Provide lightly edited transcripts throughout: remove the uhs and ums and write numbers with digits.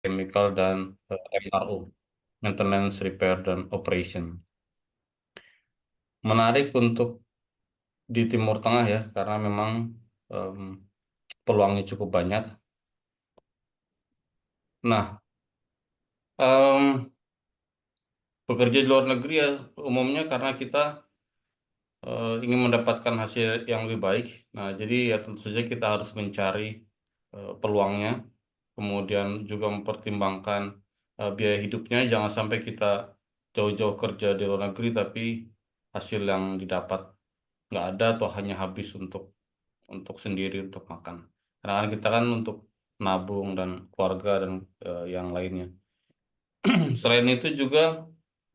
Chemical dan MRO, Maintenance, Repair, dan Operation. Menarik untuk di Timur Tengah ya, karena memang em, peluangnya cukup banyak. Nah, em, bekerja di luar negeri ya umumnya karena kita ingin mendapatkan hasil yang lebih baik. Nah, jadi ya tentu saja kita harus mencari peluangnya, kemudian juga mempertimbangkan biaya hidupnya. Jangan sampai kita jauh-jauh kerja di luar negeri, tapi hasil yang didapat nggak ada atau hanya habis untuk sendiri untuk makan. Karena kan kita kan untuk nabung dan keluarga dan yang lainnya. Selain itu juga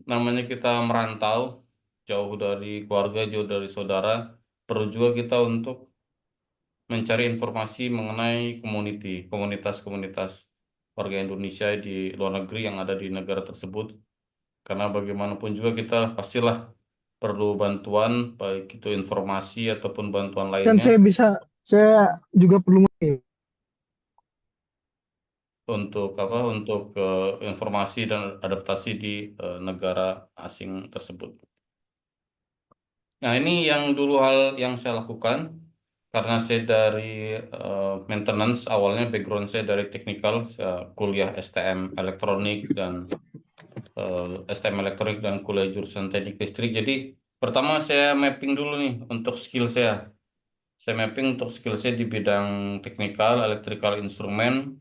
namanya kita merantau jauh dari keluarga, jauh dari saudara, perlu juga kita untuk mencari informasi mengenai komunitas-komunitas warga Indonesia di luar negeri yang ada di negara tersebut. Karena bagaimanapun juga kita pastilah perlu bantuan, baik itu informasi ataupun bantuan Dan lainnya saya juga perlu untuk apa? Untuk informasi dan adaptasi di negara asing tersebut. Nah, ini yang dulu hal yang saya lakukan karena saya dari maintenance, awalnya background saya dari technical, saya kuliah STM elektronik dan kuliah jurusan teknik listrik. Jadi pertama saya mapping dulu nih untuk skill saya. Saya mapping untuk skill saya di bidang technical, electrical instrument.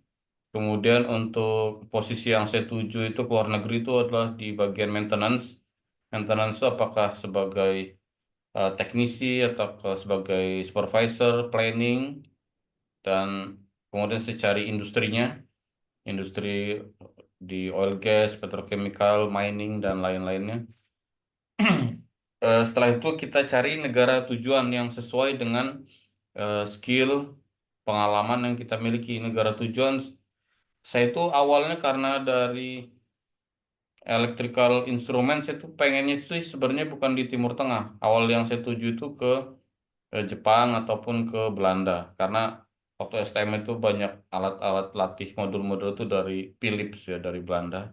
Kemudian untuk posisi yang saya tuju itu ke luar negeri itu adalah di bagian maintenance. Maintenance itu apakah sebagai teknisi atau sebagai supervisor, planning, dan kemudian saya cari industrinya, industri di oil gas, petrochemical, mining, dan lain-lainnya. Setelah itu kita cari negara tujuan yang sesuai dengan skill, pengalaman yang kita miliki. Negara tujuan, saya itu awalnya karena dari electrical instrument, saya tuh pengennya sih sebenarnya bukan di Timur Tengah. Awal yang saya tuju itu ke Jepang ataupun ke Belanda karena waktu STM itu banyak alat-alat latih modul-modul itu dari Philips ya dari Belanda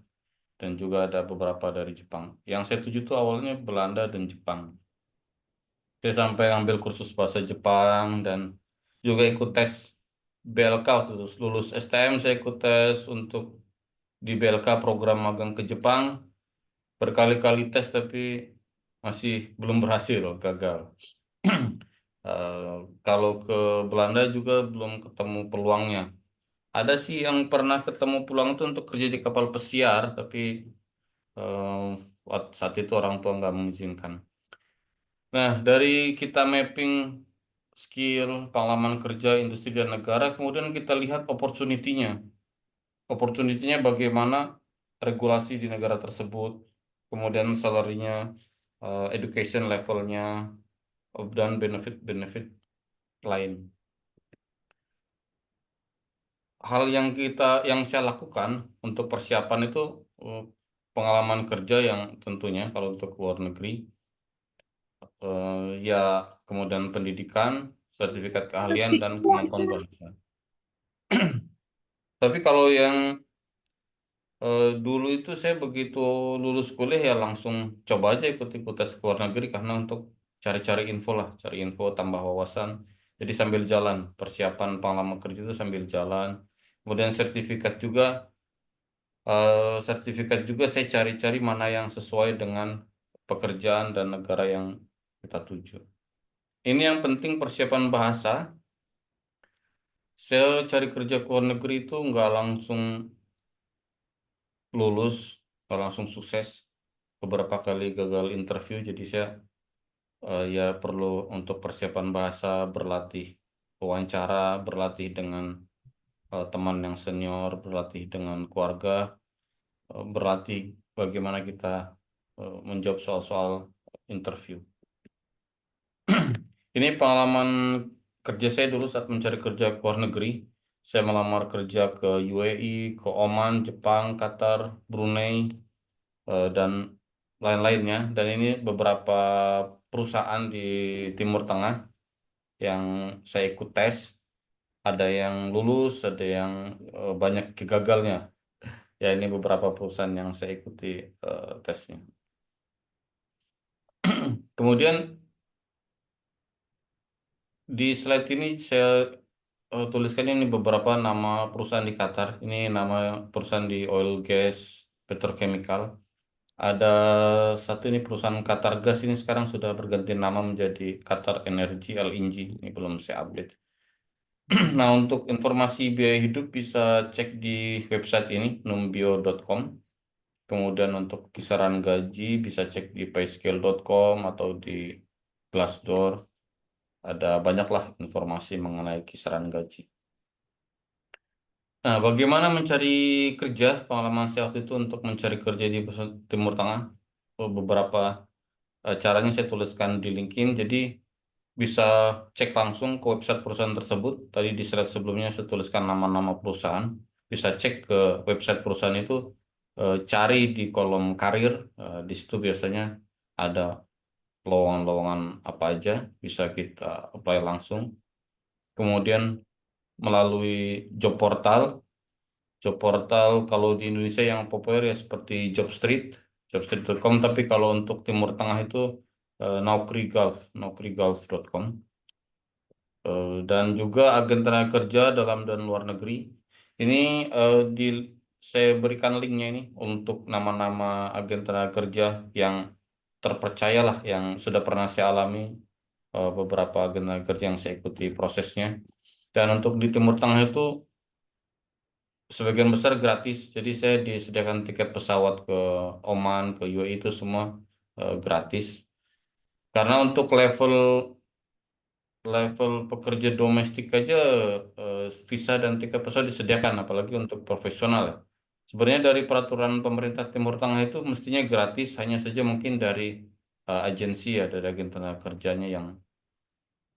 dan juga ada beberapa dari Jepang. Yang saya tuju itu awalnya Belanda dan Jepang. Saya sampai ambil kursus bahasa Jepang dan juga ikut tes BLK waktu itu. Lulus STM saya ikut tes untuk di BLK program magang ke Jepang berkali-kali tes tapi masih belum berhasil, gagal. Eh, Kalau ke Belanda juga belum ketemu peluangnya. Ada sih yang pernah ketemu peluang itu untuk kerja di kapal pesiar, tapi saat itu orang tua nggak mengizinkan. Nah, dari kita mapping skill, pengalaman kerja, industri dan negara, kemudian kita lihat opportunity-nya. Opportunity-nya bagaimana regulasi di negara tersebut, kemudian salary-nya, education level-nya, dan benefit-benefit lain. Hal yang saya lakukan untuk persiapan itu eh, pengalaman kerja yang tentunya kalau untuk luar negeri, ya kemudian pendidikan, sertifikat keahlian dan kemampuan bahasa. Tapi kalau yang dulu itu saya begitu lulus kuliah ya langsung coba aja ikut-ikut tes ke luar negeri karena untuk cari-cari info lah, cari info tambah wawasan. Jadi sambil jalan persiapan pengalaman kerja itu sambil jalan. Kemudian sertifikat juga saya cari-cari mana yang sesuai dengan pekerjaan dan negara yang kita tuju. Ini yang penting persiapan bahasa. Saya cari kerja ke luar negeri itu nggak langsung lulus, nggak langsung sukses. Beberapa kali gagal interview, jadi saya ya perlu untuk persiapan bahasa, berlatih wawancara, berlatih dengan teman yang senior, berlatih dengan keluarga, berlatih bagaimana kita menjawab soal-soal interview. Ini pengalaman kerja saya dulu saat mencari kerja ke luar negeri. Saya melamar kerja ke UAE, ke Oman, Jepang, Qatar, Brunei, dan lain-lainnya. Dan ini beberapa perusahaan di Timur Tengah yang saya ikut tes. Ada yang lulus, ada yang banyak gagalnya. Ya ini beberapa perusahaan yang saya ikuti tesnya. Kemudian di slide ini saya tuliskan ini beberapa nama perusahaan di Qatar. Ini nama perusahaan di oil, gas, petrochemical. Ada satu ini perusahaan Qatar Gas ini sekarang sudah berganti nama menjadi Qatar Energy LNG. Ini belum saya update. Nah, untuk informasi biaya hidup bisa cek di website ini, numbio.com. Kemudian untuk kisaran gaji bisa cek di payscale.com atau di Glassdoor. Ada banyaklah informasi mengenai kisaran gaji. Nah, bagaimana mencari kerja? Pengalaman saya waktu itu untuk mencari kerja di Timur Tengah. Beberapa caranya saya tuliskan di LinkedIn. Jadi bisa cek langsung ke website perusahaan tersebut. Tadi di slide sebelumnya saya tuliskan nama-nama perusahaan. Bisa cek ke website perusahaan itu, cari di kolom karir. Di situ biasanya ada lowongan-lowongan apa aja, bisa kita apply langsung. Kemudian melalui job portal. Job portal kalau di Indonesia yang populer ya seperti Jobstreet, jobstreet.com. Tapi kalau untuk Timur Tengah itu Naukri Gulf, naukrigulf.com. Dan juga agen tenaga kerja dalam dan luar negeri. Ini di saya berikan linknya ini untuk nama-nama agen tenaga kerja yang terpercaya lah, yang sudah pernah saya alami, beberapa agen tenaga kerja yang saya ikuti prosesnya. Dan untuk di Timur Tengah itu sebagian besar gratis. Jadi saya disediakan tiket pesawat ke Oman, ke UAE itu semua gratis. Karena untuk level level pekerja domestik aja visa dan tiket pesawat disediakan, apalagi untuk profesional ya. Sebenarnya dari peraturan pemerintah Timur Tengah itu mestinya gratis, hanya saja mungkin dari agensi ya, dari agen tenaga kerjanya yang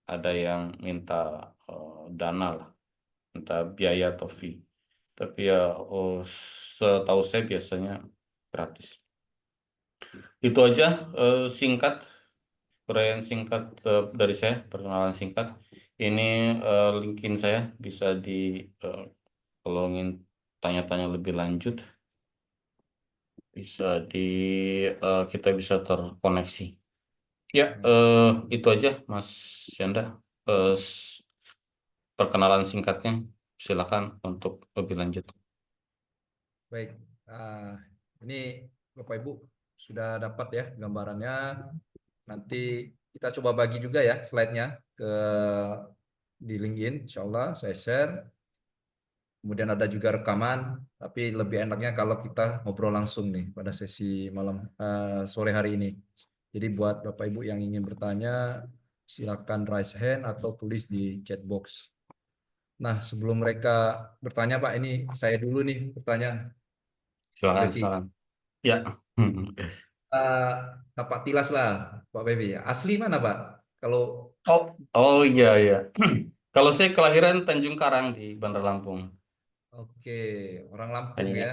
ada yang minta dana lah, minta biaya atau fee. Tapi ya setahu saya biasanya gratis. Itu aja singkat, uraian singkat dari saya, perkenalan singkat. Ini LinkedIn saya bisa di eh, kalau ingin tanya-tanya lebih lanjut bisa di kita bisa terkoneksi. Ya, itu aja Mas Yanda. Eh, s- Perkenalan singkatnya. Silakan untuk lebih lanjut. Baik, ah, ini Bapak Ibu sudah dapat ya gambarannya. Nanti kita coba bagi juga ya slide-nya ke di LinkedIn, Insya Allah saya share. Kemudian ada juga rekaman, tapi lebih enaknya kalau kita ngobrol langsung nih pada sesi malam sore hari ini. Jadi buat Bapak Ibu yang ingin bertanya, silakan raise hand atau tulis di chat box. Nah, sebelum mereka bertanya, Pak, ini saya dulu nih bertanya, Pak Silakan, Devi. silakan. Ya. eh Tapak Tilas lah, Pak Bevi. Asli mana, Pak? Kalau Oh, oh iya iya. Kalau saya kelahiran Tanjung Karang di Bandar Lampung. oke, orang Lampung Hanya ya.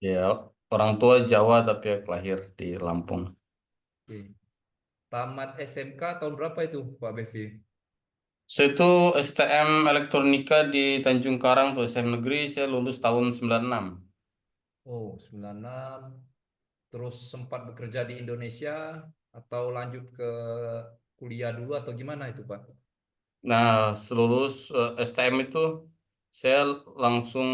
ya orang tua Jawa tapi ya kelahir di Lampung. Oke. Tamat SMK tahun berapa itu, Pak Bevi? Saya itu STM Elektronika di Tanjung Karang tuh SM Negeri, saya lulus tahun 96. Oh, 96. Terus sempat bekerja di Indonesia atau lanjut ke kuliah dulu atau gimana itu, Pak? Nah, selulus STM itu saya langsung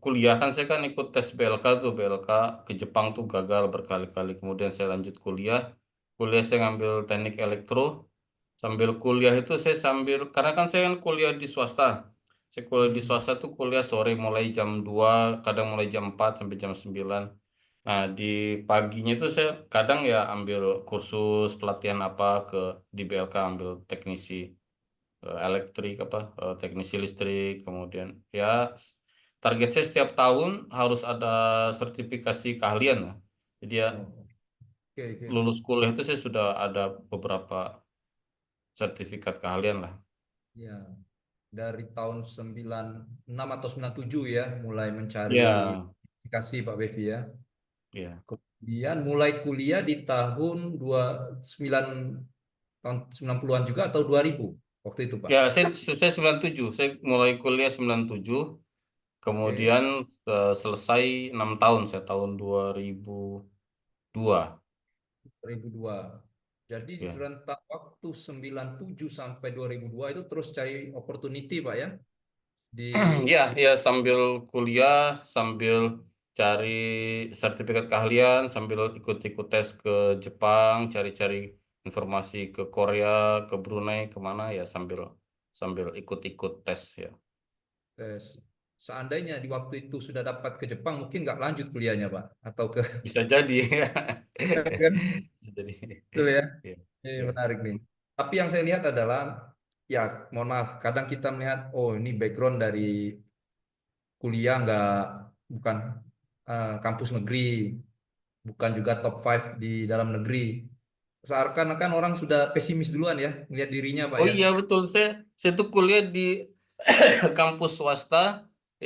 kuliah. Kan saya kan ikut tes BLK tuh, BLK ke Jepang tuh gagal berkali-kali. Kemudian saya lanjut kuliah. Kuliah saya ngambil teknik elektro. Sambil kuliah itu saya sambil, karena kan saya kan kuliah di swasta. Saya kuliah di Hmm. swasta tuh kuliah sore mulai jam 2, kadang mulai jam 4 sampai jam 9. Nah, di paginya itu saya kadang ya ambil kursus pelatihan apa ke di BLK, ambil teknisi elektrik apa teknisi listrik. Kemudian ya target saya setiap tahun harus ada sertifikasi keahlian ya. Jadi ya Oh, oke, oke. lulus kuliah itu saya sudah ada beberapa sertifikat keahlian lah. Ya, dari tahun 96 atau 97 ya, mulai mencari Ya, aplikasi Pak Bevi ya. ya. Kemudian mulai kuliah di tahun 29 tahun 90-an juga atau 2000 waktu itu, Pak. Ya, saya 97. Saya mulai kuliah 97. Oke, Kemudian selesai 6 tahun, saya tahun 2002. 2002. Jadi di Ya. rentang waktu 97 sampai 2002 itu terus cari opportunity Pak ya di Ya, di ya sambil kuliah, sambil cari sertifikat keahlian, sambil ikut-ikut tes ke Jepang, cari-cari informasi ke Korea, ke Brunei, kemana ya sambil sambil ikut-ikut tes ya. tes. Seandainya di waktu itu sudah dapat ke Jepang mungkin nggak lanjut kuliahnya Pak atau ke Bisa jadi. kan Jadi, betul ya. ya, Ini ya. menarik nih. Tapi yang saya lihat adalah ya mohon maaf kadang kita melihat oh ini background dari kuliah nggak bukan kampus negeri bukan juga top 5 di dalam negeri. Seakan-akan orang sudah pesimis duluan ya melihat dirinya Pak Oh ya. iya betul, saya tuh kuliah di kampus swasta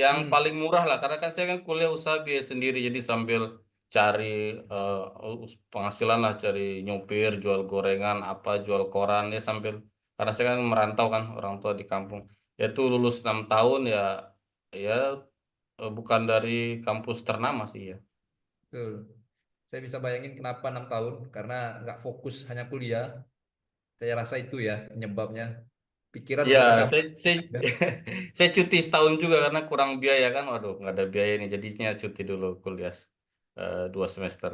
yang Hmm, paling murah lah, karena kan saya kan kuliah usaha biaya sendiri, jadi sambil cari penghasilan lah, cari nyupir, jual gorengan, apa, jual koran ya sambil, karena saya kan merantau kan, orang tua di kampung. Ya tuh lulus 6 tahun ya, ya bukan dari kampus ternama sih ya. betul. Saya bisa bayangin kenapa 6 tahun karena nggak fokus hanya kuliah. Saya rasa itu ya penyebabnya. Pikiran Ya, udah tercapai. saya saya cuti setahun juga karena kurang biaya kan. Waduh, nggak ada biaya ini. Jadinya cuti dulu kuliah 2 semester.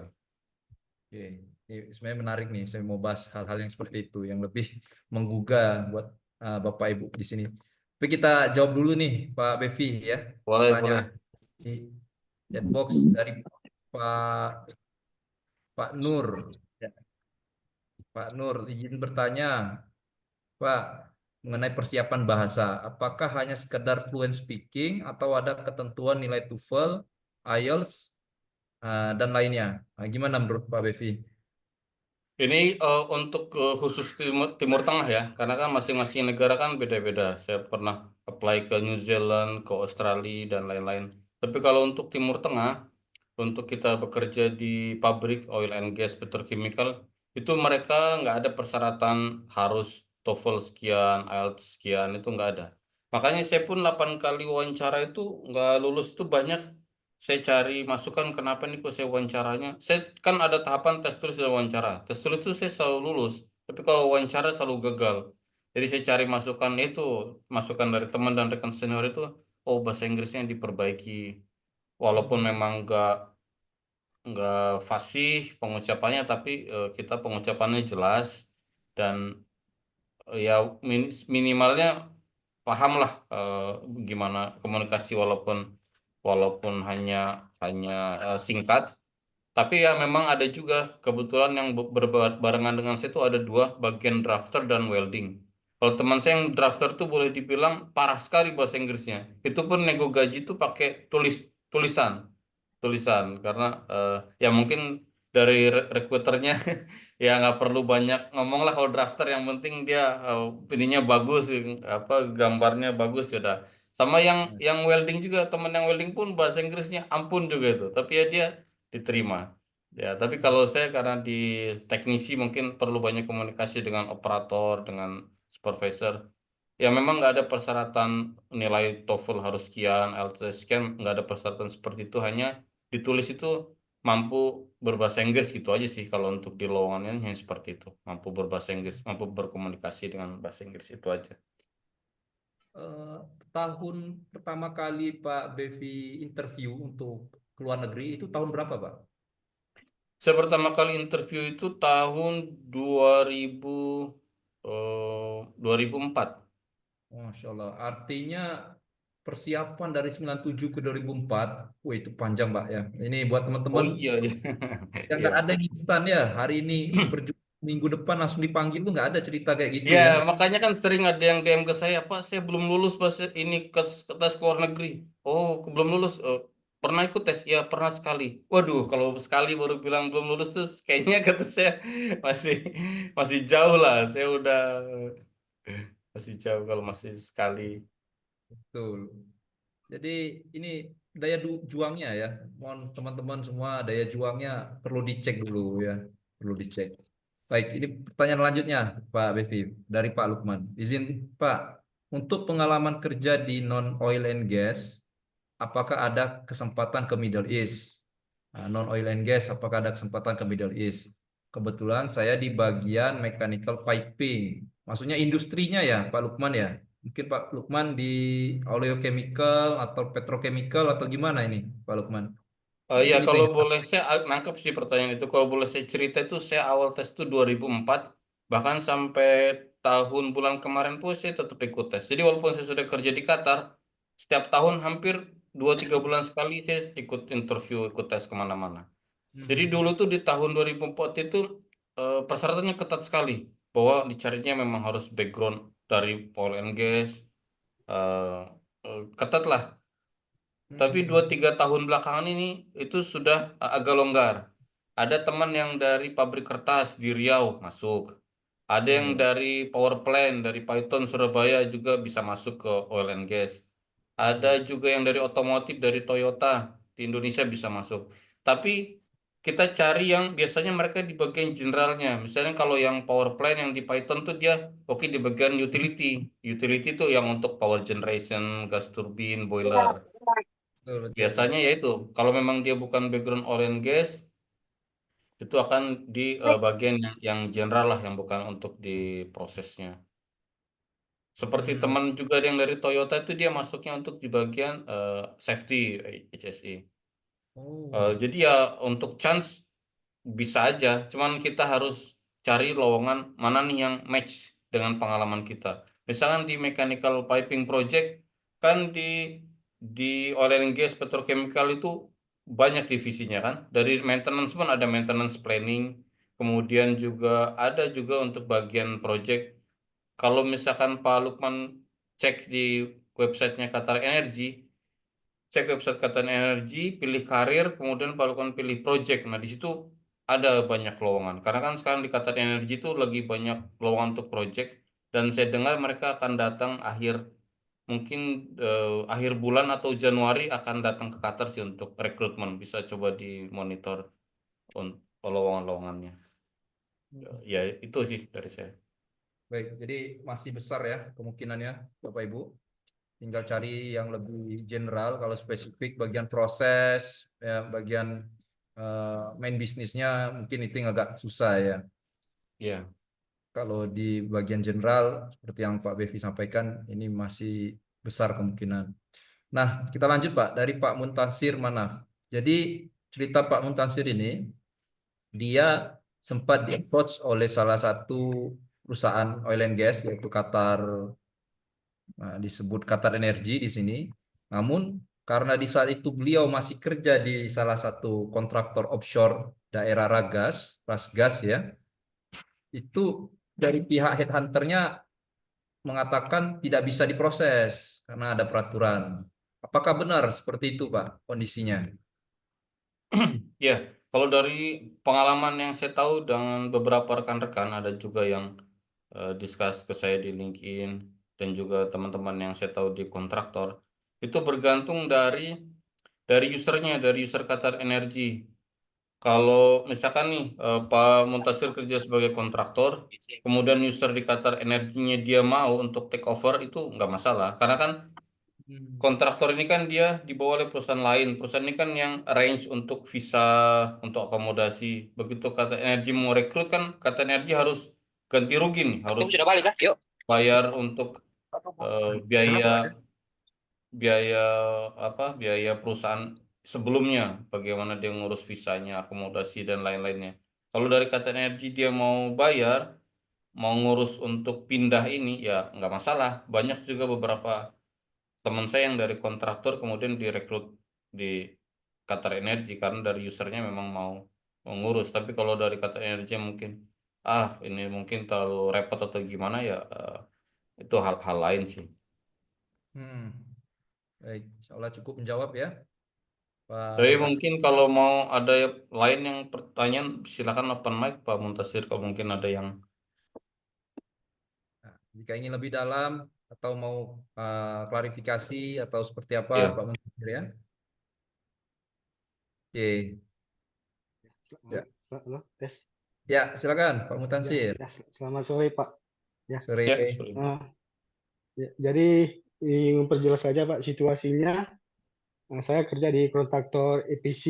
Oke, ini sebenarnya menarik nih. Saya mau bahas hal-hal yang seperti itu, yang lebih menggugah buat Bapak Ibu di sini. Tapi kita jawab dulu nih, Pak Bevi ya, Boleh, pertanyaan boleh. di chatbox dari Pak Pak Nur. Ya, Pak Nur, izin bertanya, Pak, mengenai persiapan bahasa, apakah hanya sekedar fluent speaking atau ada ketentuan nilai TOEFL, IELTS, dan lainnya? Nah, gimana menurut Pak Bevi? Ini untuk khusus Timur Tengah ya, karena kan masing-masing negara kan beda-beda. Saya pernah apply ke New Zealand, ke Australia, dan lain-lain. Tapi kalau untuk Timur Tengah, untuk kita bekerja di pabrik oil and gas petrochemical, itu mereka nggak ada persyaratan harus TOEFL sekian, IELTS sekian, itu nggak ada. Makanya saya pun 8 kali wawancara itu nggak lulus, itu banyak. Saya cari masukan kenapa nih kok saya wawancaranya. Saya kan ada tahapan tes tulis dan wawancara. Tes tulis itu saya selalu lulus, tapi kalau wawancara selalu gagal. Jadi saya cari masukan itu, masukan dari teman dan rekan senior itu, oh bahasa Inggrisnya diperbaiki. Walaupun Hmm, memang nggak fasih pengucapannya, tapi kita pengucapannya jelas dan ya minimalnya paham lah gimana komunikasi, walaupun walaupun hanya hanya singkat. Tapi ya memang ada juga kebetulan yang berbarengan dengan saya itu ada dua bagian drafter dan welding. Kalau teman saya yang drafter tuh boleh dibilang parah sekali bahasa Inggrisnya. Itu pun nego gaji tuh pakai tulisan tulisan karena ya mungkin dari rekruternya ya nggak perlu banyak ngomong lah kalau drafter, yang penting dia ininya bagus, apa gambarnya bagus sudah. Sama yang welding juga, teman yang welding pun bahasa Inggrisnya ampun juga itu, tapi ya dia diterima. Ya, tapi kalau saya karena di teknisi mungkin perlu banyak komunikasi dengan operator, dengan supervisor. Ya memang nggak ada persyaratan nilai TOEFL harus sekian, LTS sekian, nggak ada persyaratan seperti itu. Hanya ditulis itu mampu berbahasa Inggris gitu aja sih. Kalau untuk di lowongannya hanya seperti itu, mampu berbahasa Inggris, mampu berkomunikasi dengan bahasa Inggris itu aja. eh, tahun pertama kali Pak Bevi interview untuk ke luar negeri itu tahun berapa, Pak? Saya pertama kali interview itu tahun 2000, 2004. Masya Allah. Artinya persiapan dari 97 ke 2004, wah itu panjang, Pak ya. Ini buat Oh teman-teman iya, iya. yang Iya nggak ada betul. yang instan ya. Hari ini berjuang minggu depan langsung dipanggil tuh nggak ada cerita kayak gitu Ya, ya. makanya kan sering ada yang DM ke saya, Pak, saya belum lulus pas ini ke tes ke luar negeri. Oh, belum lulus. Pernah ikut tes? Ya, pernah sekali. Waduh, kalau sekali baru bilang belum lulus tuh kayaknya kata saya masih masih jauh lah. Saya udah masih jauh kalau masih sekali. Betul. Jadi ini juangnya ya. Mohon teman-teman semua daya juangnya perlu dicek dulu ya. Perlu dicek. Baik, ini pertanyaan lanjutnya Pak Bevi dari Pak Lukman. Izin Pak, untuk pengalaman kerja di non oil and gas, apakah ada kesempatan ke Middle East? Non oil and gas, apakah ada kesempatan ke Middle East? Kebetulan saya di bagian mechanical piping. Maksudnya industrinya ya, Pak Lukman ya. Mungkin Pak Lukman di oleochemical atau petrochemical atau gimana ini, Pak Lukman? Ya Mungkin itu kalau yang boleh saya nangkep sih pertanyaan itu. Kalau boleh saya cerita itu saya awal tes itu 2004, bahkan sampai tahun bulan kemarin pun saya tetap ikut tes. Jadi walaupun saya sudah kerja di Qatar, setiap tahun hampir 2-3 bulan sekali saya ikut interview, ikut tes kemana-mana. Jadi Hmm. dulu tuh di tahun 2004 itu persyaratannya ketat sekali, bahwa dicarinya memang harus background dari oil and gas, eh, ketat lah. Tapi Hmm. 2-3 tahun belakangan ini itu sudah agak longgar. Ada teman yang dari pabrik kertas di Riau masuk. Ada yang Oh. dari power plant dari Python Surabaya juga bisa masuk ke oil and gas. Ada Hmm. juga yang dari otomotif dari Toyota di Indonesia bisa masuk. Tapi kita cari yang biasanya mereka di bagian generalnya. Misalnya kalau yang power plant yang di Python tuh dia oke di bagian utility. Utility tuh yang untuk power generation, gas turbin, boiler. Betul, betul. Biasanya ya itu, kalau memang dia bukan background oil and gas, itu akan di bagian yang general lah, yang bukan untuk di prosesnya. Seperti Hmm. teman juga yang dari Toyota itu dia masuknya untuk di bagian safety HSE. Oh. Jadi ya untuk chance bisa aja, cuman kita harus cari lowongan mana nih yang match dengan pengalaman kita. Misalkan di mechanical piping project kan di oil and gas petrochemical itu banyak divisinya kan. Dari maintenance pun ada maintenance planning, kemudian juga ada juga untuk bagian project. Kalau misalkan Pak Lukman cek di websitenya Qatar Energy, cek website Qatar Energy, pilih karir, kemudian lakukan pilih project. Nah, di situ ada banyak lowongan. Karena kan sekarang di Qatar Energy itu lagi banyak lowongan untuk project. Dan saya dengar mereka akan datang mungkin akhir bulan atau Januari akan datang ke Qatar sih untuk rekrutmen. Bisa coba dimonitor lowongan-lowongannya. Hmm. Ya, itu sih dari saya. Baik, jadi masih besar ya kemungkinannya, Bapak Ibu. Tinggal cari yang lebih general. Kalau spesifik bagian proses, ya, bagian main bisnisnya mungkin itu yang agak susah ya. Ya, Kalau di bagian general, seperti yang Pak Bevi sampaikan, ini masih besar kemungkinan. Nah, kita lanjut Pak, dari Pak Muntansir Manaf. Jadi cerita Pak Muntansir ini, dia sempat di-approach oleh salah satu perusahaan oil and gas, yaitu Qatar. Nah, disebut Qatar Energy di sini. Namun karena di saat itu beliau masih kerja di salah satu kontraktor offshore daerah Rasgas ya, itu dari pihak headhunternya mengatakan tidak bisa diproses karena ada peraturan. Apakah benar seperti itu, Pak, kondisinya? ya. Kalau dari pengalaman yang saya tahu dengan beberapa rekan-rekan, ada juga yang discuss ke saya di LinkedIn dan juga teman-teman yang saya tahu di kontraktor itu bergantung dari usernya, dari user Qatar Energy. Kalau misalkan nih Pak Muntasir kerja sebagai kontraktor, kemudian user di Qatar Energinya dia mau untuk take over itu nggak masalah, karena kan Hmm. kontraktor ini kan dia dibawa oleh perusahaan lain. Perusahaan ini kan yang arrange untuk visa, untuk akomodasi. Begitu Qatar Energy mau rekrut kan, Qatar Energy harus ganti rugi nih, harus Tunggu sudah balik lah. Yuk. bayar untuk biaya Kenapa ada? biaya biaya perusahaan sebelumnya, bagaimana dia ngurus visanya, akomodasi dan lain-lainnya. Kalau dari Qatar Energy dia mau bayar, mau ngurus untuk pindah ini ya nggak masalah. Banyak juga beberapa teman saya yang dari kontraktor kemudian direkrut di Qatar Energy karena dari usernya memang mau mengurus. Tapi kalau dari Qatar Energy mungkin ini mungkin terlalu repot atau gimana ya, itu hal-hal lain sih. Hmm. Baik, insya Allah cukup menjawab ya, Pak Tapi Muntasir. mungkin kalau mau ada lain yang pertanyaan silakan open mic Pak Muntasir, kalau mungkin ada yang Nah, jika ingin lebih dalam atau mau klarifikasi atau seperti apa, ya. Pak Muntasir ya. Oke, Halo, ya, halo, tes. ya silakan Pak Ya, Muntasir. ya, selamat sore Pak. Ya, Sore. Ya, sorry. eh, jadi ingin memperjelas saja Pak situasinya. Nah, saya kerja di kontraktor EPC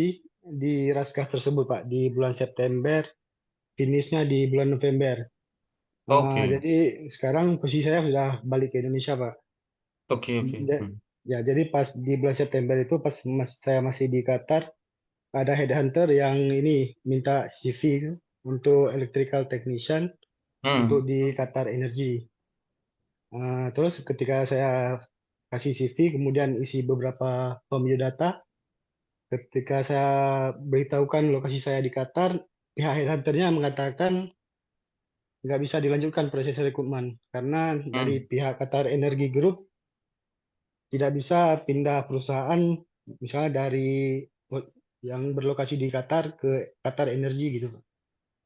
di Rasgas tersebut, Pak, di bulan September, finishnya di bulan November. Oke, Jadi sekarang posisi saya sudah balik ke Indonesia, Pak. oke, oke. Ja- Ya, jadi pas di bulan September itu pas saya masih di Qatar, ada headhunter yang ini minta CV untuk electrical technician untuk Hmm, di Qatar Energy. Terus ketika saya kasih CV, kemudian isi beberapa form biodata, ketika saya beritahukan lokasi saya di Qatar, pihak headhunternya mengatakan nggak bisa dilanjutkan proses rekrutmen karena dari hmm, pihak Qatar Energy Group tidak bisa pindah perusahaan, misalnya dari yang berlokasi di Qatar ke Qatar Energy gitu, Pak.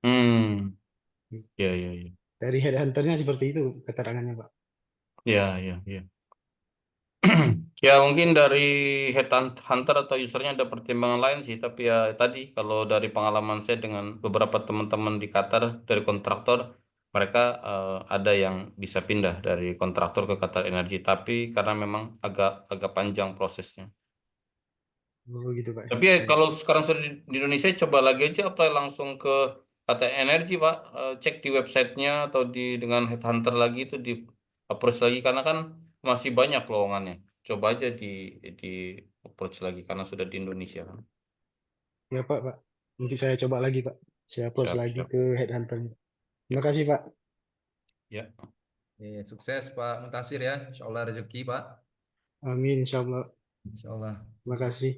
hmm. Ya, ya, ya. Dari headhunternya seperti itu keterangannya, Pak. Ya, ya, ya. Ya mungkin dari headhunter atau usernya ada pertimbangan lain sih, tapi ya tadi kalau dari pengalaman saya dengan beberapa teman-teman di Qatar dari kontraktor, mereka ada yang bisa pindah dari kontraktor ke Qatar Energy, tapi karena memang agak agak panjang prosesnya. Oh gitu, Pak. Tapi ya, kalau sekarang sudah di Indonesia, coba lagi aja apply langsung ke Qatar Energy, Pak. Cek di websitenya atau dengan headhunter lagi itu di approach lagi karena kan masih banyak lowongannya. Coba aja di approach lagi karena sudah di Indonesia kan. Ya, Pak, Pak. Nanti saya coba lagi, Pak. Saya approach Siap, lagi siap. ke headhunternya. Ya, Terima kasih, Pak. ya. Sukses Pak Muntasir ya. Insya Allah rezeki Pak. Amin, insya Allah. Insya Allah. Terima kasih.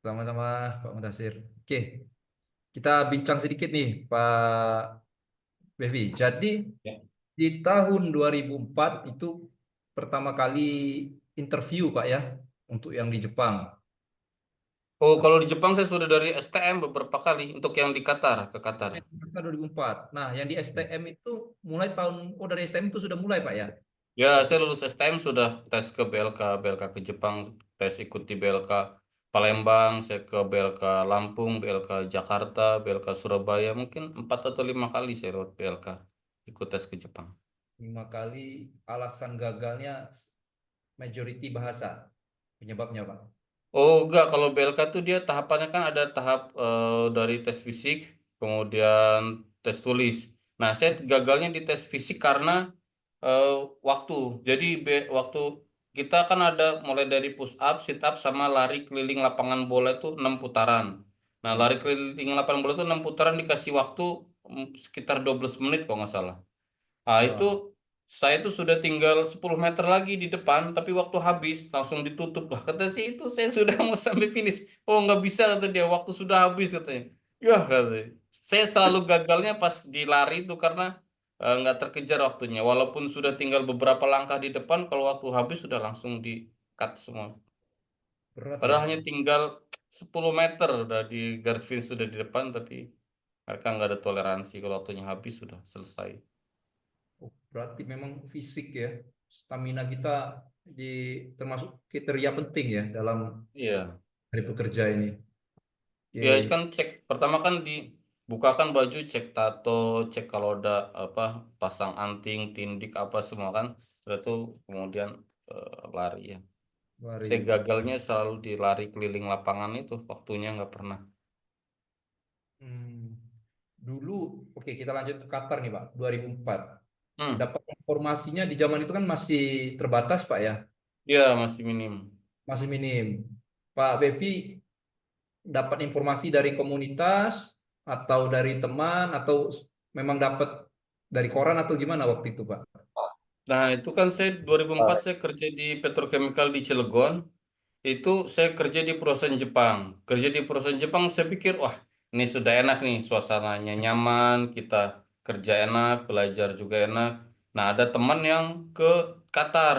Sama-sama Pak Muntasir. Oke, kita bincang sedikit nih Pak Bevi. Jadi Ya. di tahun 2004 itu pertama kali interview Pak ya untuk yang di Jepang. Oh, kalau di Jepang saya sudah dari STM beberapa kali untuk yang di Qatar, ke Qatar. Kita 2004. Nah, yang di STM itu mulai tahun dari STM itu sudah mulai Pak ya. Ya, saya lulus STM sudah tes ke BLK, BLK ke Jepang, tes ikut di BLK Palembang, saya ke BLK Lampung, BLK Jakarta, BLK Surabaya, mungkin 4 atau 5 kali saya lewat BLK, ikut tes ke Jepang. 5 kali alasan gagalnya majority bahasa penyebabnya Pak. Oh enggak, kalau BLK tuh dia tahapannya kan ada tahap dari tes fisik, kemudian tes tulis. Nah, saya gagalnya di tes fisik karena eh, waktu. Jadi waktu kita kan ada mulai dari push up, sit up, sama lari keliling lapangan bola itu 6 putaran. Nah, lari keliling lapangan bola itu 6 putaran dikasih waktu sekitar 12 menit kalau nggak salah. Ah, itu Wah, saya tuh sudah tinggal 10 meter lagi di depan, tapi waktu habis langsung ditutup lah. Kata sih itu saya sudah mau sampai finish. Oh nggak bisa kata dia, waktu sudah habis katanya. Ya katanya. Saya selalu gagalnya pas di lari itu karena nggak terkejar waktunya. Walaupun sudah tinggal beberapa langkah di depan, kalau waktu habis sudah langsung di cut semua. berat ya. Padahal hanya tinggal 10 meter udah di garis finish sudah di depan, tapi mereka nggak ada toleransi kalau waktunya habis sudah selesai. Oh, berarti memang fisik ya, stamina kita di termasuk kriteria penting ya dalam Iya. hari pekerja ini. Ya Oke, kan cek pertama kan dibukakan baju, cek tato, cek kalau ada apa pasang anting, tindik apa semua kan. Setelah itu kemudian lari ya. Saya mari. gagalnya selalu di lari keliling lapangan itu waktunya nggak pernah. Hmm, Dulu, oke kita lanjut ke Qatar nih Pak, 2004. Hmm, Dapat informasinya di zaman itu kan masih terbatas Pak ya, ya masih minim. masih minim. Pak Bevi dapat informasi dari komunitas atau dari teman atau memang dapat dari koran atau gimana waktu itu Pak? Nah itu kan saya 2004 saya kerja di petrochemical di Cilegon. Itu saya kerja di perusahaan Jepang. Kerja di perusahaan Jepang, saya pikir, wah, ini sudah enak nih, suasananya nyaman, kita kerja enak, belajar juga enak. Nah, ada teman yang ke Qatar.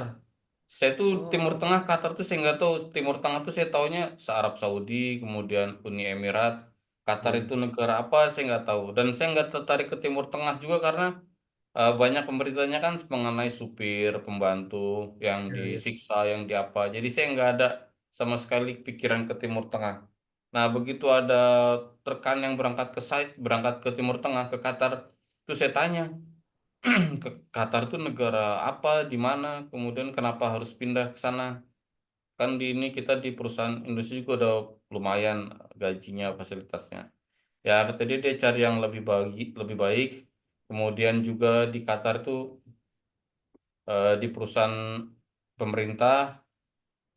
Saya tuh Timur Oh, Tengah, Qatar tuh saya nggak tahu. Timur Tengah tuh saya taunya se-Arab Saudi, kemudian Uni Emirat. Qatar iya, itu negara apa, saya nggak tahu. Dan saya nggak tertarik ke Timur Tengah juga karena banyak pemberitanya kan mengenai supir, pembantu yang iya, iya. disiksa, yang diapa. Jadi saya nggak ada sama sekali pikiran ke Timur Tengah. Nah, begitu ada rekan yang berangkat ke site, berangkat ke Timur Tengah, ke Qatar, itu saya tanya, ke Qatar itu negara apa, di mana, kemudian kenapa harus pindah ke sana? kan di ini kita di perusahaan Indonesia juga udah lumayan gajinya, fasilitasnya. Ya kata dia cari yang lebih baik. Kemudian juga di Qatar itu di perusahaan pemerintah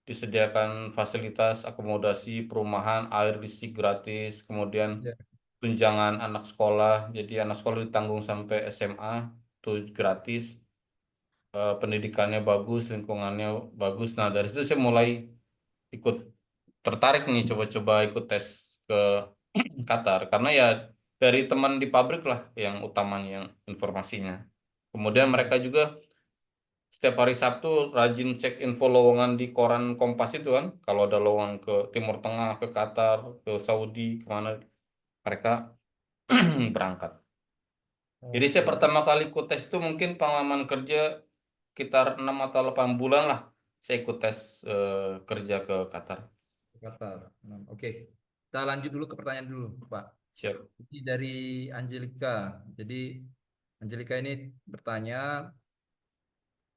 disediakan fasilitas akomodasi perumahan, air, listrik gratis, kemudian Ya. tunjangan anak sekolah. Jadi anak sekolah ditanggung sampai SMA itu gratis. Pendidikannya bagus, lingkungannya bagus. Nah, dari situ saya mulai ikut tertarik nih coba-coba ikut tes ke Qatar karena ya dari teman di pabrik lah yang utamanya yang informasinya. Kemudian mereka Hmm. juga setiap hari Sabtu rajin cek info lowongan di koran Kompas itu kan. Kalau ada lowongan ke Timur Tengah, ke Qatar, ke Saudi, kemana mereka berangkat. Jadi saya Oke. pertama kali ikut tes itu mungkin pengalaman kerja sekitar 6 atau 8 bulan lah. Saya ikut tes kerja ke Qatar. Qatar. Oke. Kita lanjut dulu ke pertanyaan dulu, Pak. Siap. Ini dari Angelika. Jadi Angelika ini bertanya,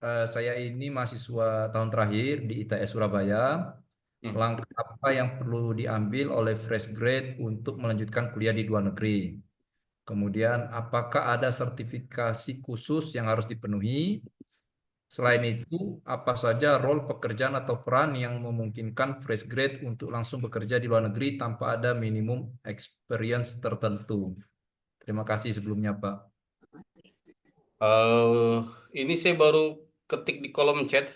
saya ini mahasiswa tahun terakhir di ITS Surabaya. Hmm. Langkah apa yang perlu diambil oleh fresh grade untuk melanjutkan kuliah di luar negeri? Kemudian, apakah ada sertifikasi khusus yang harus dipenuhi? Selain itu, apa saja role pekerjaan atau peran yang memungkinkan fresh grade untuk langsung bekerja di luar negeri tanpa ada minimum experience tertentu? Terima kasih sebelumnya, Pak. eh ini saya baru ketik di kolom chat.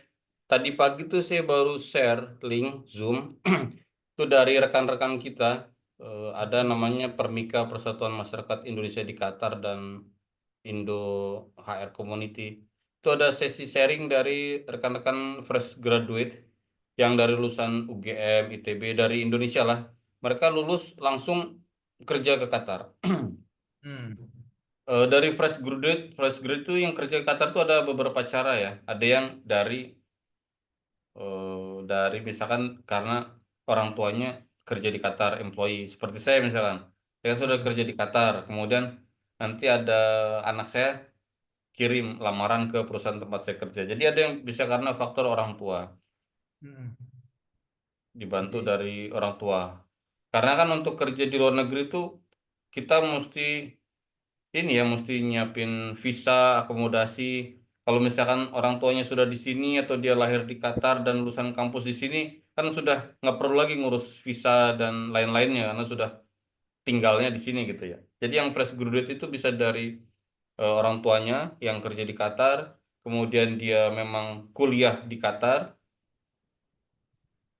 Tadi pagi tuh saya baru share link Zoom itu dari rekan-rekan kita. Ada namanya Permika Persatuan Masyarakat Indonesia di Qatar dan Indo HR Community. Itu ada sesi sharing dari rekan-rekan fresh graduate yang dari lulusan UGM, ITB dari Indonesia lah. Mereka lulus langsung kerja ke Qatar. Hmm. Dari fresh graduate itu yang kerja ke Qatar tuh ada beberapa cara ya. Ada yang dari misalkan karena orang tuanya kerja di Qatar, employee seperti saya misalkan. Saya sudah Hmm. kerja di Qatar, kemudian nanti ada anak saya kirim lamaran ke perusahaan tempat saya kerja. Jadi ada yang bisa karena faktor orang tua, Hmm. dibantu Jadi, dari orang tua. Karena kan untuk kerja di luar negeri itu kita mesti ini ya mesti nyiapin visa, akomodasi. Kalau misalkan orang tuanya sudah di sini atau dia lahir di Qatar dan lulusan kampus di sini, kan sudah nggak perlu lagi ngurus visa dan lain-lainnya karena sudah tinggalnya di sini gitu ya. Jadi yang fresh graduate itu bisa dari orang tuanya yang kerja di Qatar, kemudian dia memang kuliah di Qatar,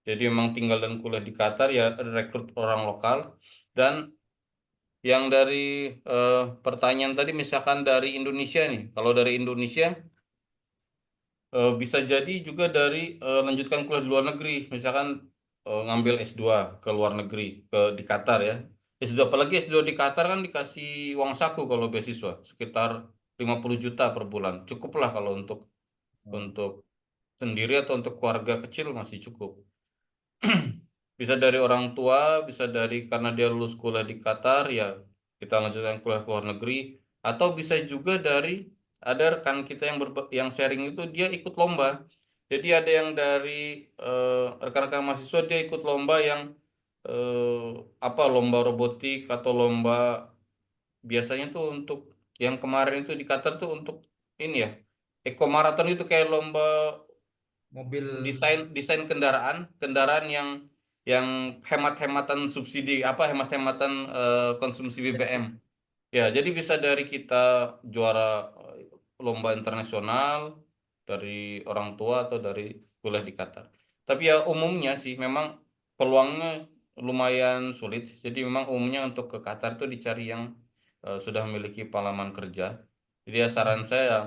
jadi memang tinggal dan kuliah di Qatar ya rekrut orang lokal dan yang dari pertanyaan tadi misalkan dari Indonesia nih, kalau dari Indonesia bisa jadi juga dari lanjutkan kuliah di luar negeri, misalkan ngambil S2 ke luar negeri, di Qatar ya. S2 apalagi S2 di Qatar kan dikasih uang saku kalau beasiswa, sekitar 50 juta per bulan. Cukup lah kalau oh, untuk sendiri atau untuk keluarga kecil masih cukup. Bisa dari orang tua, bisa dari karena dia lulus kuliah di Qatar, ya kita lanjutkan kuliah ke luar negeri, atau bisa juga dari ada rekan kita yang sharing itu dia ikut lomba. Jadi ada yang dari rekan-rekan mahasiswa dia ikut lomba yang apa lomba robotik atau lomba biasanya tuh untuk yang kemarin itu di Qatar tuh untuk ini ya, Eco Marathon itu kayak lomba mobil desain desain kendaraan kendaraan yang hemat-hematan subsidi apa hemat-hematan konsumsi BBM. bensin. Ya, jadi bisa dari kita juara lomba internasional dari orang tua atau dari kuliah di Qatar. Tapi ya umumnya sih memang peluangnya lumayan sulit. Jadi memang umumnya untuk ke Qatar itu dicari yang sudah memiliki pengalaman kerja. Jadi ya saran Hmm. saya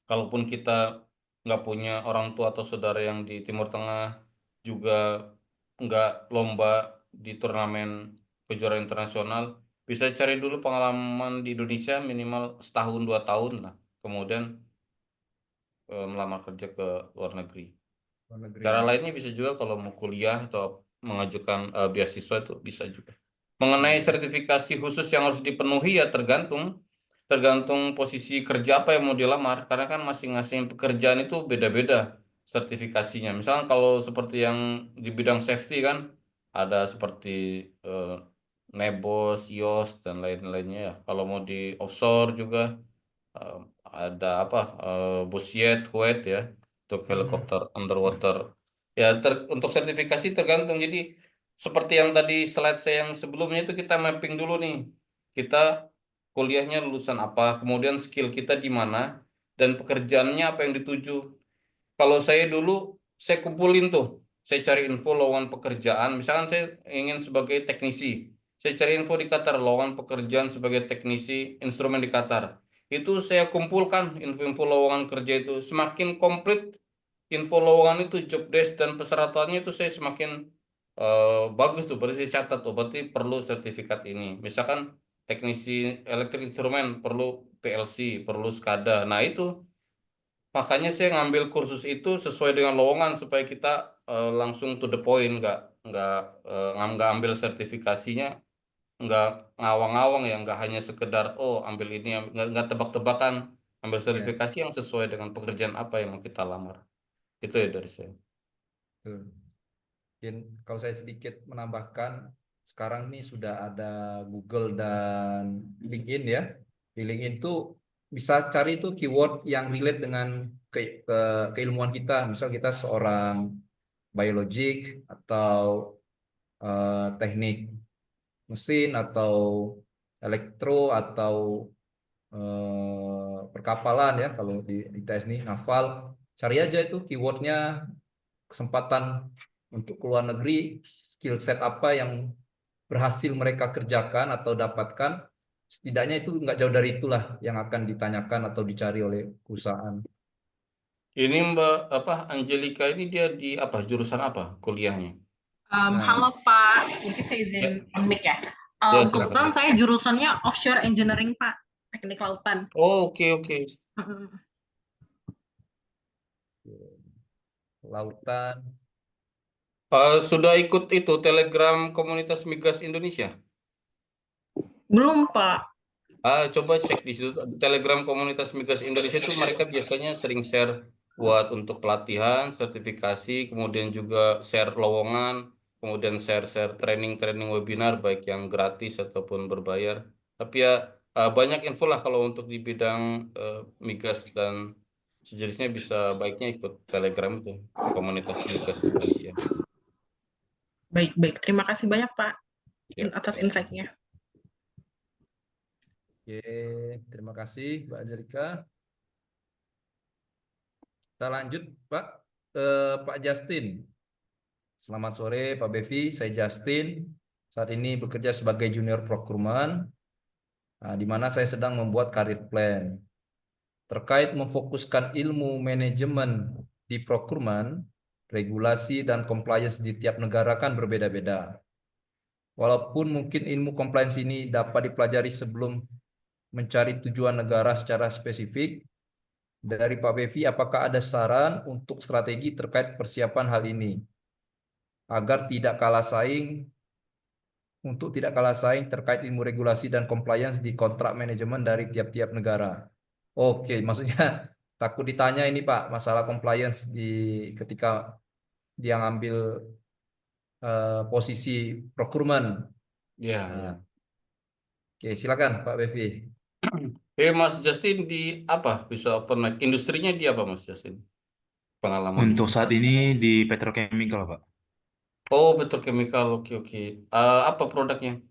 kalaupun kita nggak punya orang tua atau saudara yang di Timur Tengah juga nggak lomba di turnamen kejuaraan internasional, bisa cari dulu pengalaman di Indonesia minimal setahun 2 tahun lah. Kemudian melamar kerja ke luar negeri. Luar negeri Cara ya. lainnya bisa juga kalau mau kuliah atau mengajukan beasiswa itu bisa juga. Mengenai Hmm. sertifikasi khusus yang harus dipenuhi ya tergantung tergantung posisi kerja apa yang mau dilamar karena kan masing-masing pekerjaan itu beda-beda. sertifikasinya. Misalnya kalau seperti yang di bidang safety kan ada seperti eh, NEBOS, IOS dan lain-lainnya ya. Kalau mau di offshore juga eh, ada apa Busiet, Kuwait ya untuk Mm-mm. helikopter underwater. Ya untuk sertifikasi tergantung. Jadi seperti yang tadi slide saya yang sebelumnya itu kita mapping dulu nih. Kita kuliahnya lulusan apa, kemudian skill kita di mana, dan pekerjaannya apa yang dituju. Kalau saya dulu, saya kumpulin tuh. Saya cari info lowongan pekerjaan. Misalkan saya ingin sebagai teknisi. Saya cari info di Qatar, lowongan pekerjaan sebagai teknisi instrumen di Qatar. Itu saya kumpulkan info-info lowongan kerja itu. Semakin komplit info lowongan itu, job desk dan persyaratannya itu saya semakin bagus tuh. Berarti saya catat tuh. Berarti perlu sertifikat ini. Misalkan teknisi elektrik instrumen perlu PLC, perlu SCADA. Nah itu. Makanya saya ngambil kursus itu sesuai dengan lowongan supaya kita langsung to the point, nggak nggak ambil sertifikasinya, nggak ngawang-ngawang ya, nggak hanya sekedar oh ambil ini, nggak tebak-tebakan, ambil Ya, sertifikasi yang sesuai dengan pekerjaan apa yang mau kita lamar. Itu ya dari saya. betul. Mungkin kalau saya sedikit menambahkan, sekarang ini sudah ada Google dan LinkedIn ya. Di LinkedIn tuh bisa cari tuh keyword yang relate dengan keilmuan kita. Misal kita seorang biologik atau teknik mesin atau elektro atau perkapalan ya. Kalau di tes nih naval, cari aja itu keywordnya, kesempatan untuk keluar negeri, skill set apa yang berhasil mereka kerjakan atau dapatkan, setidaknya itu nggak jauh dari itulah yang akan ditanyakan atau dicari oleh perusahaan. Ini Mbak apa Angelika ini dia di apa jurusan apa kuliahnya? Nah, Halo Pak, mungkin saya izin Ya, mic ya. ya silakan Kebetulan Mbak. saya jurusannya offshore engineering Pak, teknik lautan. Oh, oke oke. Mm-mm. lautan. Sudah ikut itu Telegram komunitas Migas Indonesia? Belum Pak. Coba cek di situ Telegram komunitas Migas Indonesia itu mereka biasanya sering share buat untuk pelatihan, sertifikasi, kemudian juga share lowongan, kemudian share-share training-training webinar baik yang gratis ataupun berbayar. Tapi ya banyak info lah kalau untuk di bidang migas dan sejenisnya bisa baiknya ikut Telegram itu komunitas Migas Indonesia. Baik-baik, terima kasih banyak Pak Ya, atas sama-sama. insight-nya. Oke, terima kasih Mbak Angelika. Kita lanjut Pak ke Pak Justin. Selamat sore Pak Bevi, saya Justin. Saat ini bekerja sebagai junior procurement, di mana saya sedang membuat career plan. Terkait memfokuskan ilmu manajemen di procurement, regulasi dan compliance di tiap negara kan berbeda-beda. Walaupun mungkin ilmu compliance ini dapat dipelajari sebelum mencari tujuan negara secara spesifik, dari Pak Bevi, apakah ada saran untuk strategi terkait persiapan hal ini agar tidak kalah saing untuk tidak kalah saing terkait ilmu regulasi dan compliance di kontrak manajemen dari tiap-tiap negara? Oke, maksudnya takut ditanya ini Pak, masalah compliance di ketika dia ngambil posisi procurement. Ya, Nah, ya. oke, silakan Pak Bevi. Mas Justin di apa bisa pernah industrinya di apa Mas Justin pengalamannya? Untuk saat ini di petrochemical, Pak. Oh, petrochemical, oke oke. Apa produknya?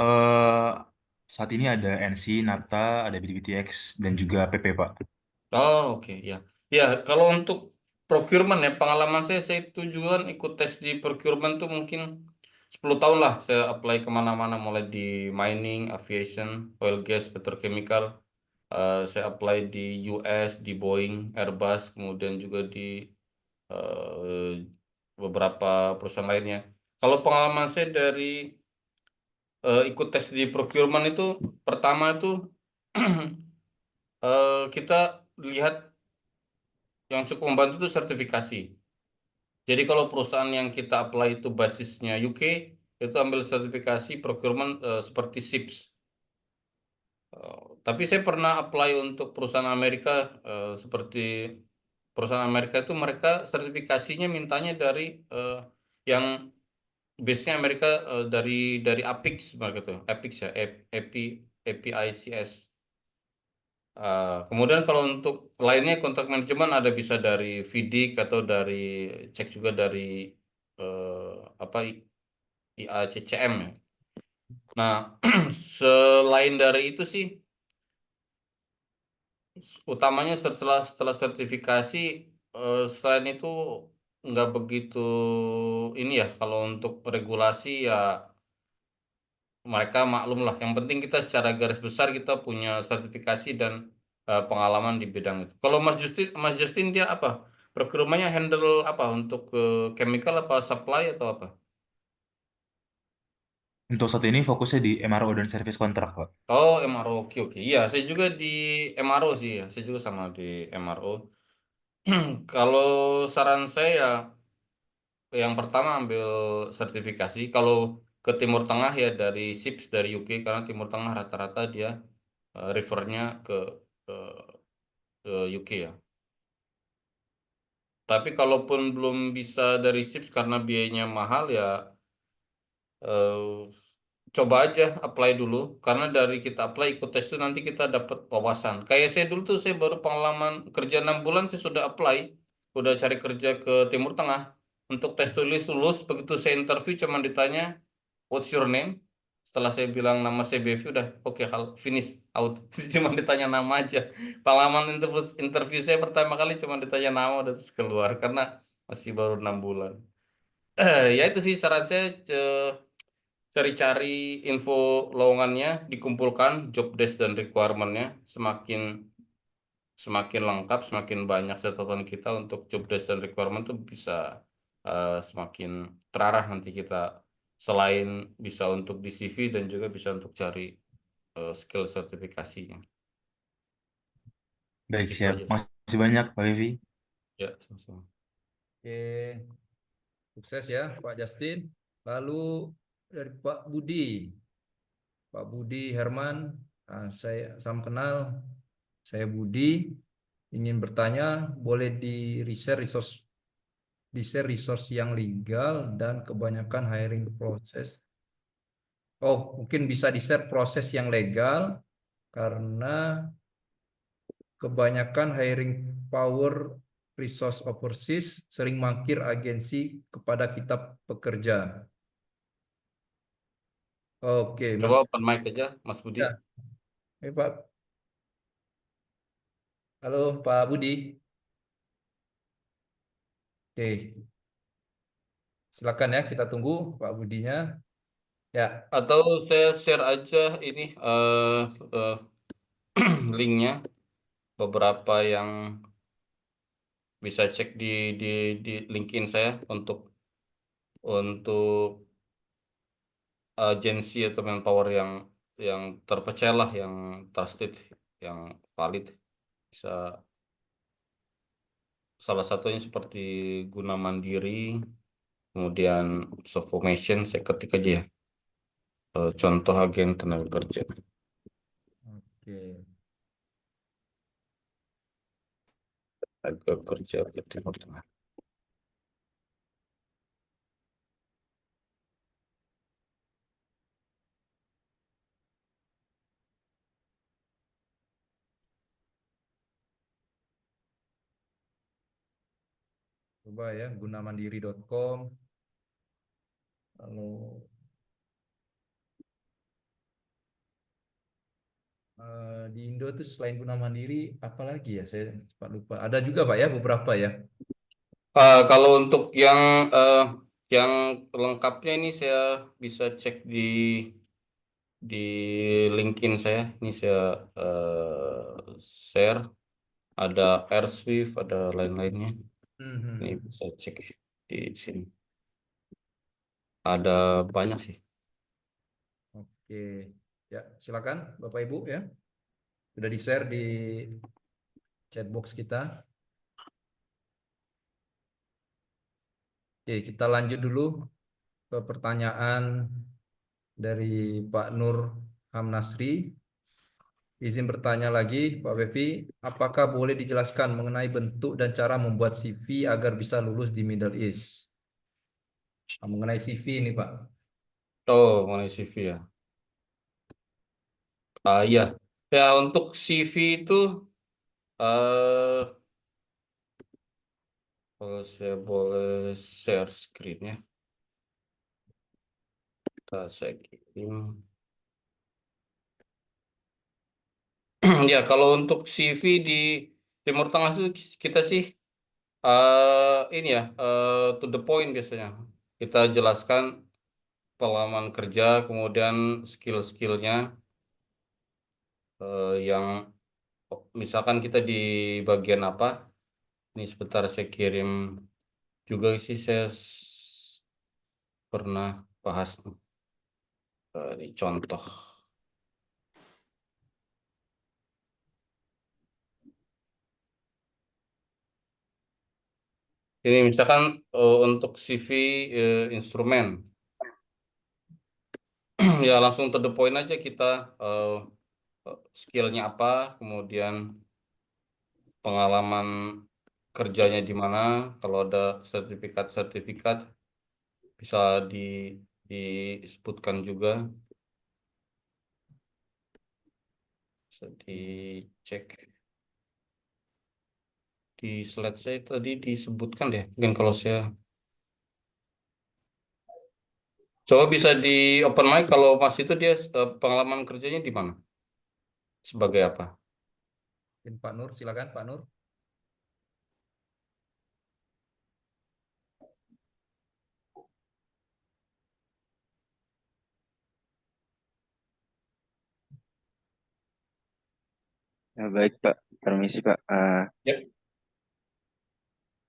Eh Saat ini ada NC, Nata, ada BDBTX, dan juga PP, Pak. Oh, oke ya. Ya, kalau untuk procurement ya pengalaman saya itu juga kan ikut tes di procurement tuh mungkin 10 tahun lah saya apply kemana-mana mulai di mining, aviation, oil gas, petrochemical. Saya apply di US, di Boeing, Airbus, kemudian juga di beberapa perusahaan lainnya. Kalau pengalaman saya dari ikut tes di procurement itu pertama itu kita lihat yang cukup membantu itu sertifikasi. Jadi kalau perusahaan yang kita apply itu basisnya UK, itu ambil sertifikasi procurement seperti SIPS. Tapi saya pernah apply untuk perusahaan Amerika seperti perusahaan Amerika itu mereka sertifikasinya mintanya dari yang base-nya Amerika, dari APIX mereka tuh, APIX ya, APICS. Kemudian kalau untuk lainnya kontrak manajemen ada bisa dari VDIC atau dari cek juga dari apa IACCM ya. Nah, selain dari itu sih, utamanya setelah setelah sertifikasi, selain itu nggak begitu ini ya. Kalau untuk regulasi ya mereka maklum lah. Yang penting kita secara garis besar kita punya sertifikasi dan pengalaman di bidang itu. Kalau Mas Justin dia apa? Procurement-nya handle apa untuk chemical apa supply atau apa? Untuk saat ini fokusnya di MRO dan service kontrak, Pak. Oh, MRO. Oke, oke. Iya, saya juga di MRO sih ya. Saya juga sama di MRO. Kalau saran saya ya, yang pertama ambil sertifikasi. Kalau ke Timur Tengah ya dari SIPS dari UK, karena Timur Tengah rata-rata dia refernya ke, ke UK ya. Tapi kalaupun belum bisa dari SIPS karena biayanya mahal ya, eh, coba aja apply dulu. Karena dari kita apply ikut tes itu nanti kita dapat wawasan. Kayak saya dulu tuh saya baru pengalaman kerja 6 bulan saya sudah apply, udah cari kerja ke Timur Tengah. Untuk tes tulis lulus, begitu saya interview cuma ditanya what's your name. Setelah saya bilang nama saya Bevi udah oke, hal finish out. Cuma ditanya nama aja. Pengalaman interview saya pertama kali cuma ditanya nama udah terus keluar karena masih baru 6 bulan. Ya itu sih saran saya, cari-cari info lowongannya, dikumpulkan job desk dan requirement-nya. Semakin semakin lengkap, semakin banyak catatan kita untuk job desk dan requirement tuh bisa semakin terarah nanti kita, selain bisa untuk di CV dan juga bisa untuk cari skill sertifikasinya. Baik, Itu siap. aja sih. Makasih banyak, Pak Vivi. Ya, sama-sama. Oke, sukses ya Pak Justin. Lalu dari Pak Budi. Pak Budi Herman, saya salam kenal. Saya Budi, ingin bertanya, boleh di-share resource yang legal dan kebanyakan hiring proses. Oh, mungkin bisa di-share proses yang legal karena kebanyakan hiring power resource overseas sering mangkir agensi kepada kita pekerja. Oke, Mas. Coba open mic aja, Mas Budi. Ya, Pak. Halo, Pak Budi. Oke, silakan ya, kita tunggu Pak Budinya. Ya, Atau saya share aja ini eh, linknya, beberapa yang bisa cek di LinkedIn saya untuk agensi atau manpower yang terpercaya lah, yang trusted, yang valid. Bisa salah satunya seperti Guna Mandiri, kemudian Sofomation, saya ketik aja ya. Contoh agen tenaga kerja. oke. Tenaga kerja di Timur Tengah. Coba ya, gunamandiri.com. Lalu di Indo tuh selain Guna Mandiri, apa lagi ya? Saya cepat lupa. Ada juga Pak ya, beberapa ya. Kalau untuk yang lengkapnya ini saya bisa cek di LinkedIn saya. Ini saya share. Ada AirSwift, ada lain-lainnya. Ini Mhm. bisa cek di sini. Ada banyak sih. Oke, ya silakan Bapak Ibu ya. Sudah di-share di chatbox kita. Oke, kita lanjut dulu ke pertanyaan dari Pak Nur Hamnasri. izin bertanya lagi, Pak Bevi, apakah boleh dijelaskan mengenai bentuk dan cara membuat CV agar bisa lulus di Middle East? Nah, mengenai CV ini, Pak. Oh, mengenai CV ya. Iya. Ya, untuk CV itu eh kalau saya boleh share screen-nya, saya kirim. Ya, kalau untuk CV di Timur Tengah itu kita sih ini ya to the point biasanya. Kita jelaskan pengalaman kerja, kemudian skill-skillnya yang misalkan kita di bagian apa. Ini sebentar saya kirim juga sih saya pernah bahas di contoh. Ini misalkan untuk CV instrumen, ya langsung to the point aja kita skillnya apa, kemudian pengalaman kerjanya di mana, kalau ada sertifikat-sertifikat bisa disebutkan juga, bisa dicek di slide saya tadi disebutkan deh, mungkin kalau saya coba bisa di open mic kalau Mas itu dia pengalaman kerjanya di mana, sebagai apa? Mungkin Pak Nur, silakan Pak Nur. Ya, baik Pak, permisi Pak. Ya.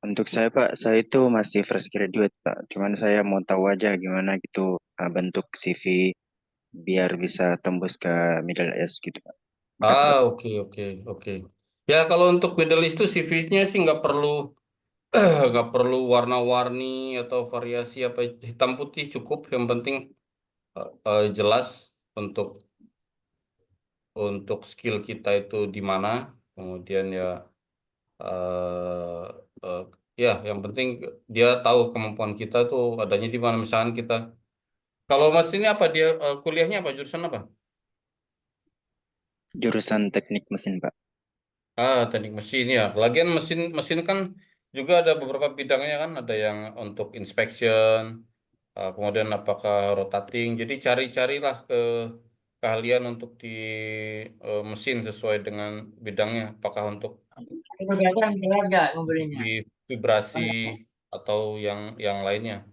Untuk saya Pak, saya itu masih fresh graduate Pak. Cuman saya mau tahu aja gimana gitu bentuk CV biar bisa tembus ke Middle East gitu Pak. Makasih Pak. Oke, oke, oke. Ya, kalau untuk Middle East itu CV-nya sih nggak perlu nggak perlu warna-warni atau variasi apa, hitam putih cukup. Yang penting jelas untuk skill kita itu di mana. Kemudian ya eh, eh, ya yang penting dia tahu kemampuan kita tuh adanya di mana. Misalkan kita, kalau Mas ini apa dia kuliahnya apa, jurusan apa? Jurusan teknik mesin Pak. Teknik mesin ya. Lagian mesin mesin kan juga ada beberapa bidangnya kan, ada yang untuk inspection, kemudian apakah rotating. Jadi cari-carilah keahlian untuk di mesin sesuai dengan bidangnya. Apakah untuk di vibrasi atau yang lainnya.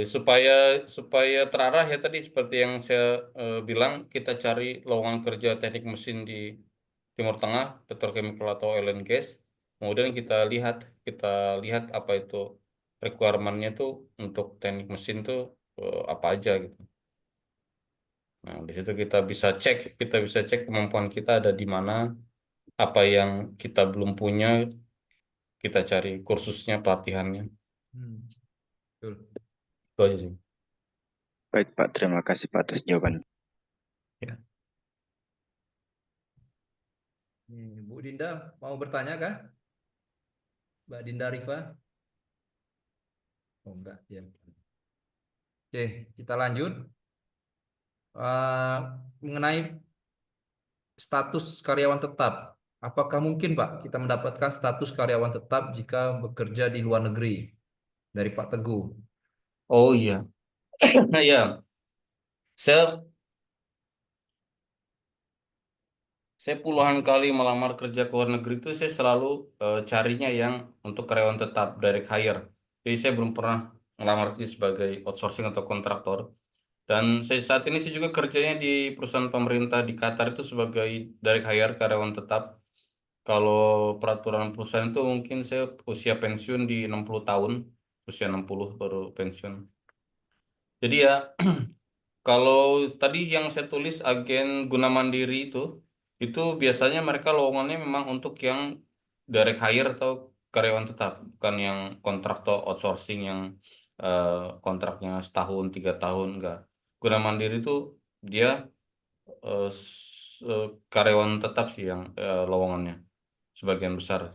Supaya terarah ya tadi seperti yang saya bilang, kita cari lowongan kerja teknik mesin di Timur Tengah, petrochemical atau oil and gas. Kemudian kita lihat apa itu requirement-nya tuh untuk teknik mesin tuh apa aja gitu. Nah, di situ kita bisa cek kemampuan kita ada di mana, apa yang kita belum punya, kita cari kursusnya, pelatihannya. Betul. Itu aja sih. Baik Pak, terima kasih Pak atas jawaban. Ya. Bu Dinda mau bertanya kah? Mbak Dinda Rifa? Oh enggak, ya. Oke, kita lanjut. Mengenai status karyawan tetap, apakah mungkin Pak kita mendapatkan status karyawan tetap jika bekerja di luar negeri? Dari Pak Teguh. Oh iya. Nah, ya. Saya puluhan kali melamar kerja ke luar negeri itu saya selalu carinya yang untuk karyawan tetap, direct hire. Jadi saya belum pernah melamar kerja sebagai outsourcing atau kontraktor. Dan saya saat ini sih juga kerjanya di perusahaan pemerintah di Qatar itu sebagai direct hire karyawan tetap. Kalau peraturan perusahaan itu mungkin saya usia pensiun di 60 tahun, usia 60 baru pensiun. Jadi ya, kalau tadi yang saya tulis agen guna mandiri itu biasanya mereka lowongannya memang untuk yang direct hire atau karyawan tetap, bukan yang kontraktor outsourcing yang eh, kontraknya setahun, 3 tahun, enggak. Guna mandiri itu dia karyawan tetap sih yang lowongannya sebagian besar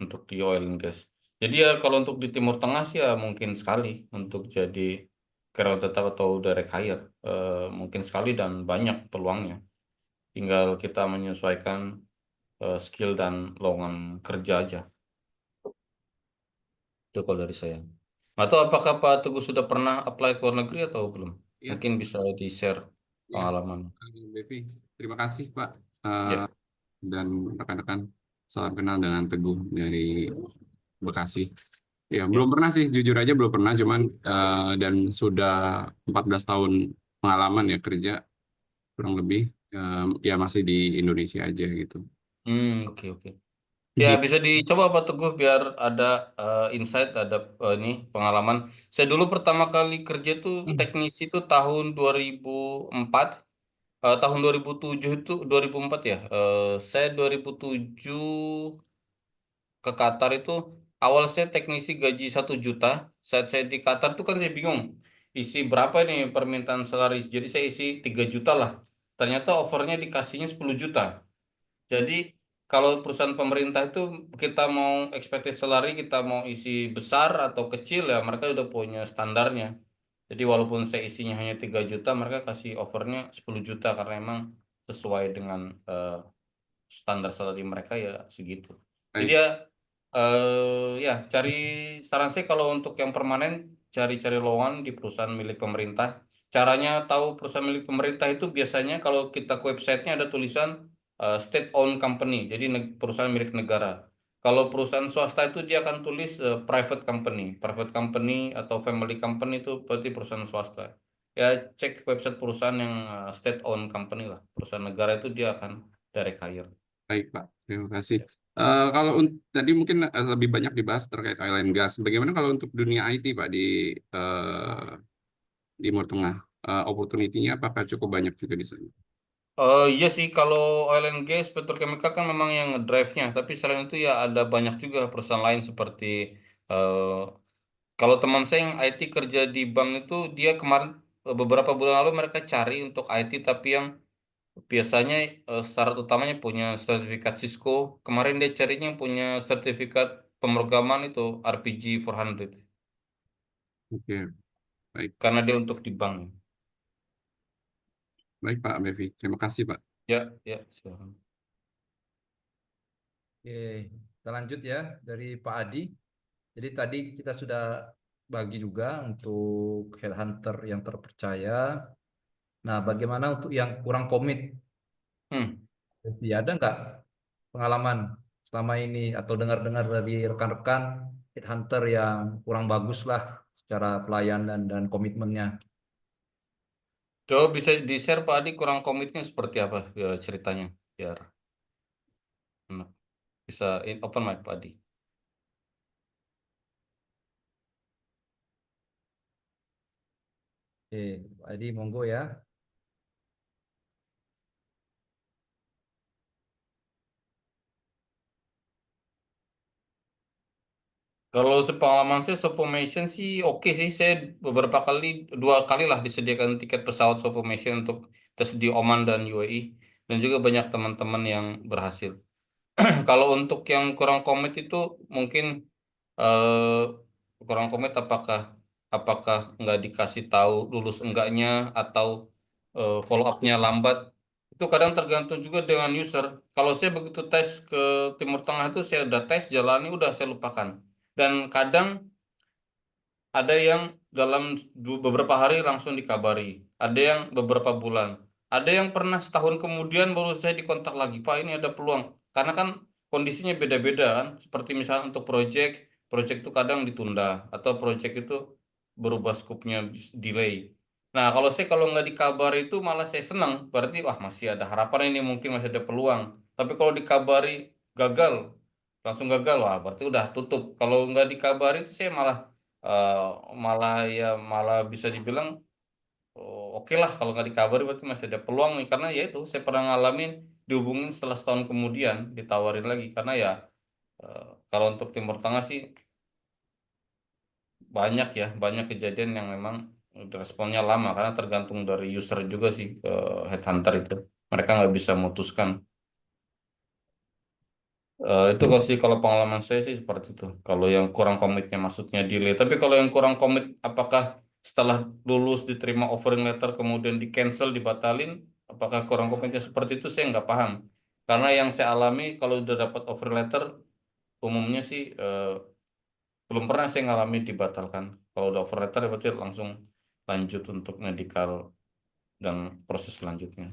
untuk di oil and gas. Jadi ya kalau untuk di Timur Tengah sih ya mungkin sekali untuk jadi karyawan tetap atau direct hire. Mungkin sekali dan banyak peluangnya. Tinggal kita menyesuaikan skill dan lowongan kerja aja. Itu kalau dari saya. Atau apakah Pak Teguh sudah pernah apply ke luar negeri atau belum? Ya, Mungkin bisa di-share ya, pengalaman. Devi. Terima kasih Pak. Eh, Ya. dan rekan-rekan, salam kenal dengan Teguh dari Bekasi. Ya, Ya. belum pernah sih, jujur aja belum pernah, cuman dan sudah 14 tahun pengalaman ya kerja kurang lebih, ya masih di Indonesia aja gitu. Oke, oke. Ya, bisa dicoba Pak Teguh biar ada insight, ada ini pengalaman. Saya dulu pertama kali kerja tuh teknisi itu tahun 2004. Tahun 2007 itu 2004 ya. Saya 2007 ke Qatar itu awal saya teknisi gaji 1 juta. Saat saya di Qatar tuh kan saya bingung isi berapa nih permintaan salary. Jadi saya isi 3 juta lah. Ternyata offernya dikasihnya 10 juta. Jadi kalau perusahaan pemerintah itu kita mau expected salary, kita mau isi besar atau kecil ya mereka udah punya standarnya. Jadi walaupun saya isinya hanya 3 juta, mereka kasih offernya 10 juta karena emang sesuai dengan standar salary mereka ya segitu. Jadi Baik, ya ya cari saran saya kalau untuk yang permanen cari-cari lowongan di perusahaan milik pemerintah. Caranya tahu perusahaan milik pemerintah itu biasanya kalau kita ke websitenya ada tulisan state owned company, jadi perusahaan milik negara. Kalau perusahaan swasta itu dia akan tulis private company atau family company itu berarti perusahaan swasta. Ya cek website perusahaan yang state owned company lah, perusahaan negara itu dia akan direct hire. baik Pak. Terima kasih. Kalau tadi mungkin lebih banyak dibahas terkait oil and gas. Bagaimana kalau untuk dunia IT Pak di Timur Tengah? Opportunity-nya apakah cukup banyak juga di sana? Iya sih, kalau oil and gas, petrokimia kan memang yang drive-nya. Tapi selain itu ya ada banyak juga perusahaan lain seperti eh, kalau teman saya yang IT kerja di bank itu dia kemarin beberapa bulan lalu mereka cari untuk IT tapi yang biasanya syarat utamanya punya sertifikat Cisco. Kemarin dia carinya yang punya sertifikat pemrograman itu RPG 400 Oke, baik. karena dia untuk di bank. Baik Pak Bevi. Terima kasih Pak. Ya, ya, silakan. Oke, kita lanjut ya dari Pak Adi. Jadi tadi kita sudah bagi juga untuk headhunter yang terpercaya. Nah, bagaimana untuk yang kurang komit? Hmm. Jadi ada nggak pengalaman selama ini atau dengar-dengar dari rekan-rekan headhunter yang kurang bagus lah secara pelayanan dan komitmennya? Coba bisa di-share Pak Adi kurang komitnya seperti apa ya, ceritanya biar enak. Bisa open mic Pak Adi. Oke, Pak Adi monggo ya. Kalau sepengalaman saya Sofomation sih oke sih. Saya beberapa kali, 2 kali lah disediakan tiket pesawat Sofomation untuk tes di Oman dan UAE. Dan juga banyak teman-teman yang berhasil. Kalau untuk yang kurang komit itu mungkin kurang komit apakah nggak dikasih tahu lulus enggaknya atau follow up-nya lambat. Itu kadang tergantung juga dengan user. Kalau saya begitu tes ke Timur Tengah itu saya udah tes jalani udah saya lupakan. Dan kadang ada yang dalam beberapa hari langsung dikabari. Ada yang beberapa bulan. Ada yang pernah setahun kemudian baru saya dikontak lagi. Pak, ini ada peluang. Karena kan kondisinya beda-beda kan. Seperti misalnya untuk project itu kadang ditunda. Atau project itu berubah skupnya delay. Nah, kalau nggak dikabari itu malah saya senang. Berarti, wah masih ada harapan ini mungkin masih ada peluang. Tapi kalau dikabari gagal, langsung gagal, wah berarti udah tutup. Kalau nggak dikabari itu saya malah eh, malah bisa dibilang oh, oke lah kalau nggak dikabari berarti masih ada peluang nih karena ya itu saya pernah ngalamin dihubungin setelah setahun kemudian ditawarin lagi karena ya eh, kalau untuk Timur Tengah sih banyak kejadian yang memang responnya lama karena tergantung dari user juga sih headhunter itu. Mereka nggak bisa memutuskan. Itu kalau pengalaman saya sih seperti itu. Kalau yang kurang komitnya maksudnya delay. Tapi kalau yang kurang komit, apakah setelah lulus diterima offering letter kemudian di cancel, dibatalin? Apakah kurang komitnya seperti itu? Saya nggak paham. Karena yang saya alami kalau udah dapat offering letter, umumnya sih belum pernah saya ngalami dibatalkan. Kalau udah offer letter berarti langsung lanjut untuk medical dan proses selanjutnya.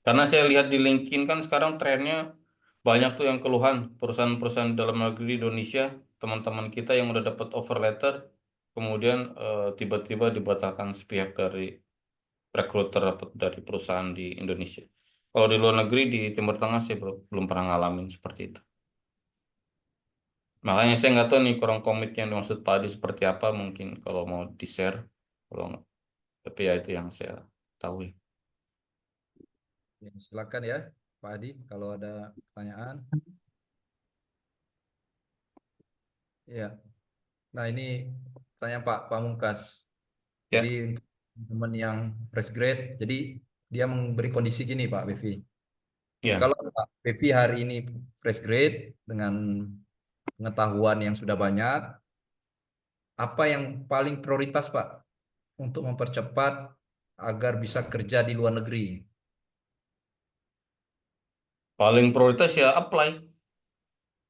Karena saya lihat di LinkedIn kan sekarang trennya banyak tuh yang keluhan perusahaan-perusahaan dalam negeri di Indonesia, teman-teman kita yang udah dapat offer letter, kemudian tiba-tiba dibatalkan sepihak dari recruiter atau dari perusahaan di Indonesia. Kalau di luar negeri di Timur Tengah saya belum pernah ngalamin seperti itu. Makanya saya nggak tahu nih kurang komit yang dimaksud Pak Adi seperti apa, mungkin kalau mau di-share, kalau nggak, tapi ya itu yang saya tahu ya. Ya, silakan ya, Pak Adi, kalau ada pertanyaan. Ya, nah ini pertanyaan Pak Pamungkas. Jadi Ya, untuk teman yang fresh grade, jadi dia memberi kondisi gini Pak Bevi. ya. Kalau Pak Bevi hari ini fresh grade dengan pengetahuan yang sudah banyak, apa yang paling prioritas Pak untuk mempercepat agar bisa kerja di luar negeri? Paling prioritas ya apply.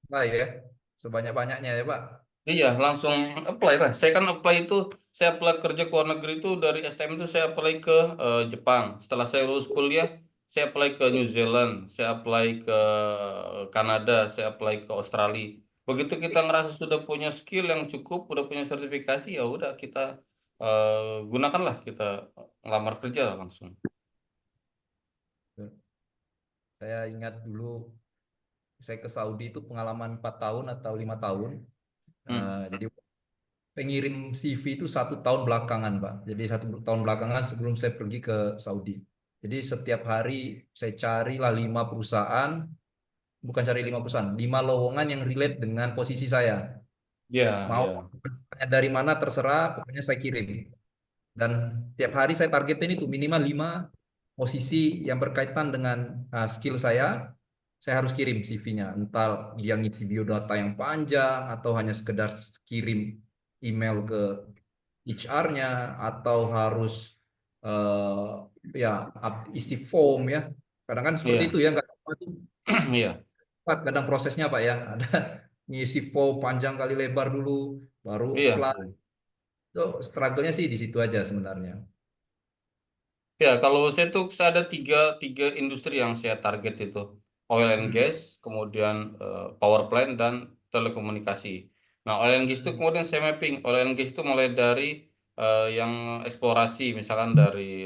Nah ya, sebanyak-banyaknya ya Pak. Iya, langsung apply lah. Saya kan apply itu, saya apply kerja ke luar negeri itu dari STM itu saya apply ke Jepang. Setelah saya lulus kuliah, saya apply ke New Zealand, saya apply ke Kanada, saya apply ke Australia. Begitu kita ngerasa sudah punya skill yang cukup, udah punya sertifikasi, ya udah kita gunakanlah, kita ngelamar kerja lah langsung. Saya ingat dulu saya ke Saudi itu pengalaman 4 tahun atau 5 tahun. Hmm. Jadi pengirim CV itu 1 tahun belakangan, Pak. Jadi 1 tahun belakangan sebelum saya pergi ke Saudi. Jadi setiap hari saya carilah 5 perusahaan, bukan cari 5 perusahaan, 5 lowongan yang relate dengan posisi saya. Ya, Mau ya, dari mana terserah, pokoknya saya kirim. Dan tiap hari saya targetin itu minimal 5 posisi yang berkaitan dengan skill saya. Saya harus kirim CV-nya. Entah dia ngisi biodata yang panjang atau hanya sekedar kirim email ke HR-nya atau harus eh, ya isi form ya. Kadang kan seperti itu iya, ya, nggak sama tuh. iya, Cepat kadang prosesnya Pak ya. Ada ngisi form panjang kali lebar dulu, baru iya. apply. Itu struggle-nya sih di situ aja sebenarnya. Ya, kalau saya tuh saya ada tiga industri yang saya target itu. Oil and Hmm. gas, kemudian power plant, dan telekomunikasi. Nah, oil and gas itu Hmm. kemudian saya mapping. Oil and gas itu mulai dari yang eksplorasi, misalkan dari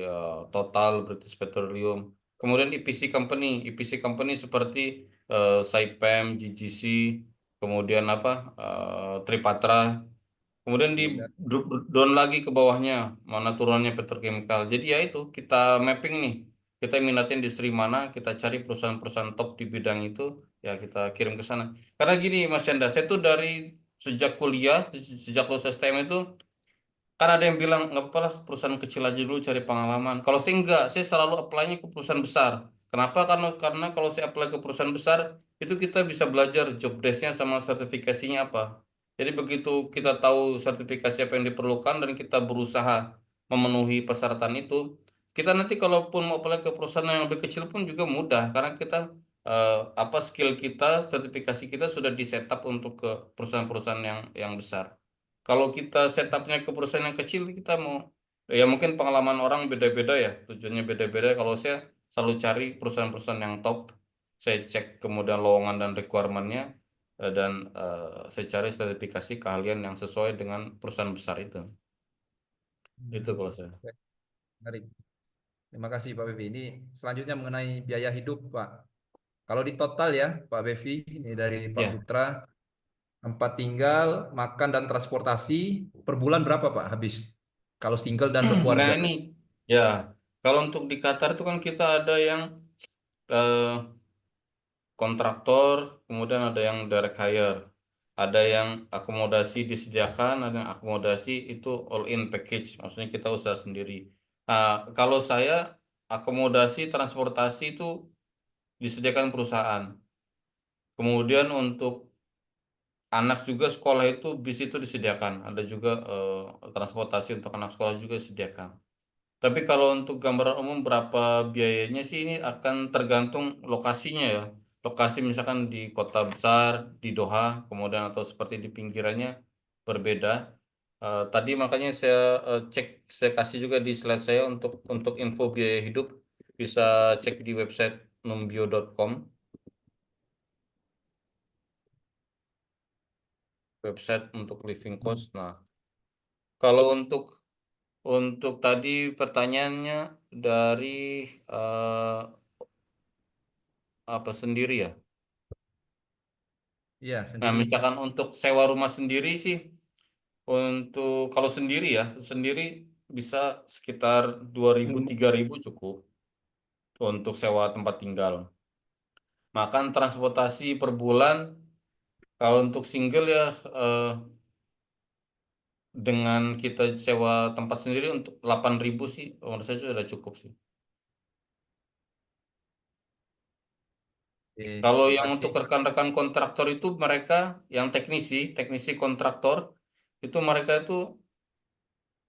Total, British Petroleum. Kemudian EPC company seperti Saipem, GGC, kemudian apa, Tripatra. Kemudian di Iya. down lagi ke bawahnya, mana turunannya petrochemical. Jadi ya itu, kita mapping nih. Kita minatnya industri mana, kita cari perusahaan-perusahaan top di bidang itu, ya kita kirim ke sana. Karena gini Mas Yanda, saya tuh dari sejak kuliah, sejak lulus STM itu, kan ada yang bilang nggak apa-apa lah perusahaan kecil aja dulu cari pengalaman. Kalau saya enggak, saya selalu apply-nya ke perusahaan besar. Kenapa? Karena kalau saya apply ke perusahaan besar itu kita bisa belajar job desk-nya sama sertifikasinya apa. Jadi begitu kita tahu sertifikasi apa yang diperlukan dan kita berusaha memenuhi persyaratan itu, kita nanti kalaupun mau apply ke perusahaan yang lebih kecil pun juga mudah karena kita apa skill kita, sertifikasi kita sudah di setup untuk ke perusahaan-perusahaan yang besar. Kalau kita setupnya ke perusahaan yang kecil, kita mau, ya mungkin pengalaman orang beda-beda ya, tujuannya beda-beda. Kalau saya selalu cari perusahaan-perusahaan yang top, saya cek kemudian lowongan dan requirement-nya, dan saya cari sertifikasi keahlian yang sesuai dengan perusahaan besar itu. Itu Hmm. kalau saya. Oke, menarik. Terima kasih Pak Bevi. Ini selanjutnya mengenai biaya hidup Pak. Kalau di total ya Pak Bevi, ini dari Pak Ya, Putra, tempat tinggal, makan dan transportasi per bulan berapa Pak habis? Kalau single dan nah berkeluarga. ini, ya, kalau untuk di Qatar itu kan kita ada yang eh, kontraktor, kemudian ada yang direct hire, ada yang akomodasi disediakan, ada yang akomodasi itu all in package, maksudnya kita usaha sendiri. Nah, kalau saya akomodasi transportasi itu disediakan perusahaan. Kemudian untuk anak juga sekolah itu bis itu disediakan. Ada juga transportasi untuk anak sekolah juga disediakan. Tapi kalau untuk gambaran umum berapa biayanya sih ini akan tergantung lokasinya ya. Lokasi misalkan di kota besar, di Doha, kemudian atau seperti di pinggirannya berbeda. Tadi makanya saya kasih juga di slide saya untuk info biaya hidup bisa cek di website numbio.com, website untuk living cost. Nah, kalau untuk tadi pertanyaannya dari eh, apa sendiri ya? Iya, Nah, sendiri. misalkan untuk sewa rumah sendiri sih, untuk kalau sendiri ya, sendiri bisa sekitar 2.000 3.000 cukup untuk sewa tempat tinggal. Makan transportasi per bulan, kalau untuk single ya eh, dengan kita sewa tempat sendiri untuk 8.000 sih, menurut saya sudah cukup sih. Oke, Kalau terima yang kasih. untuk rekan-rekan kontraktor itu mereka yang teknisi kontraktor itu mereka itu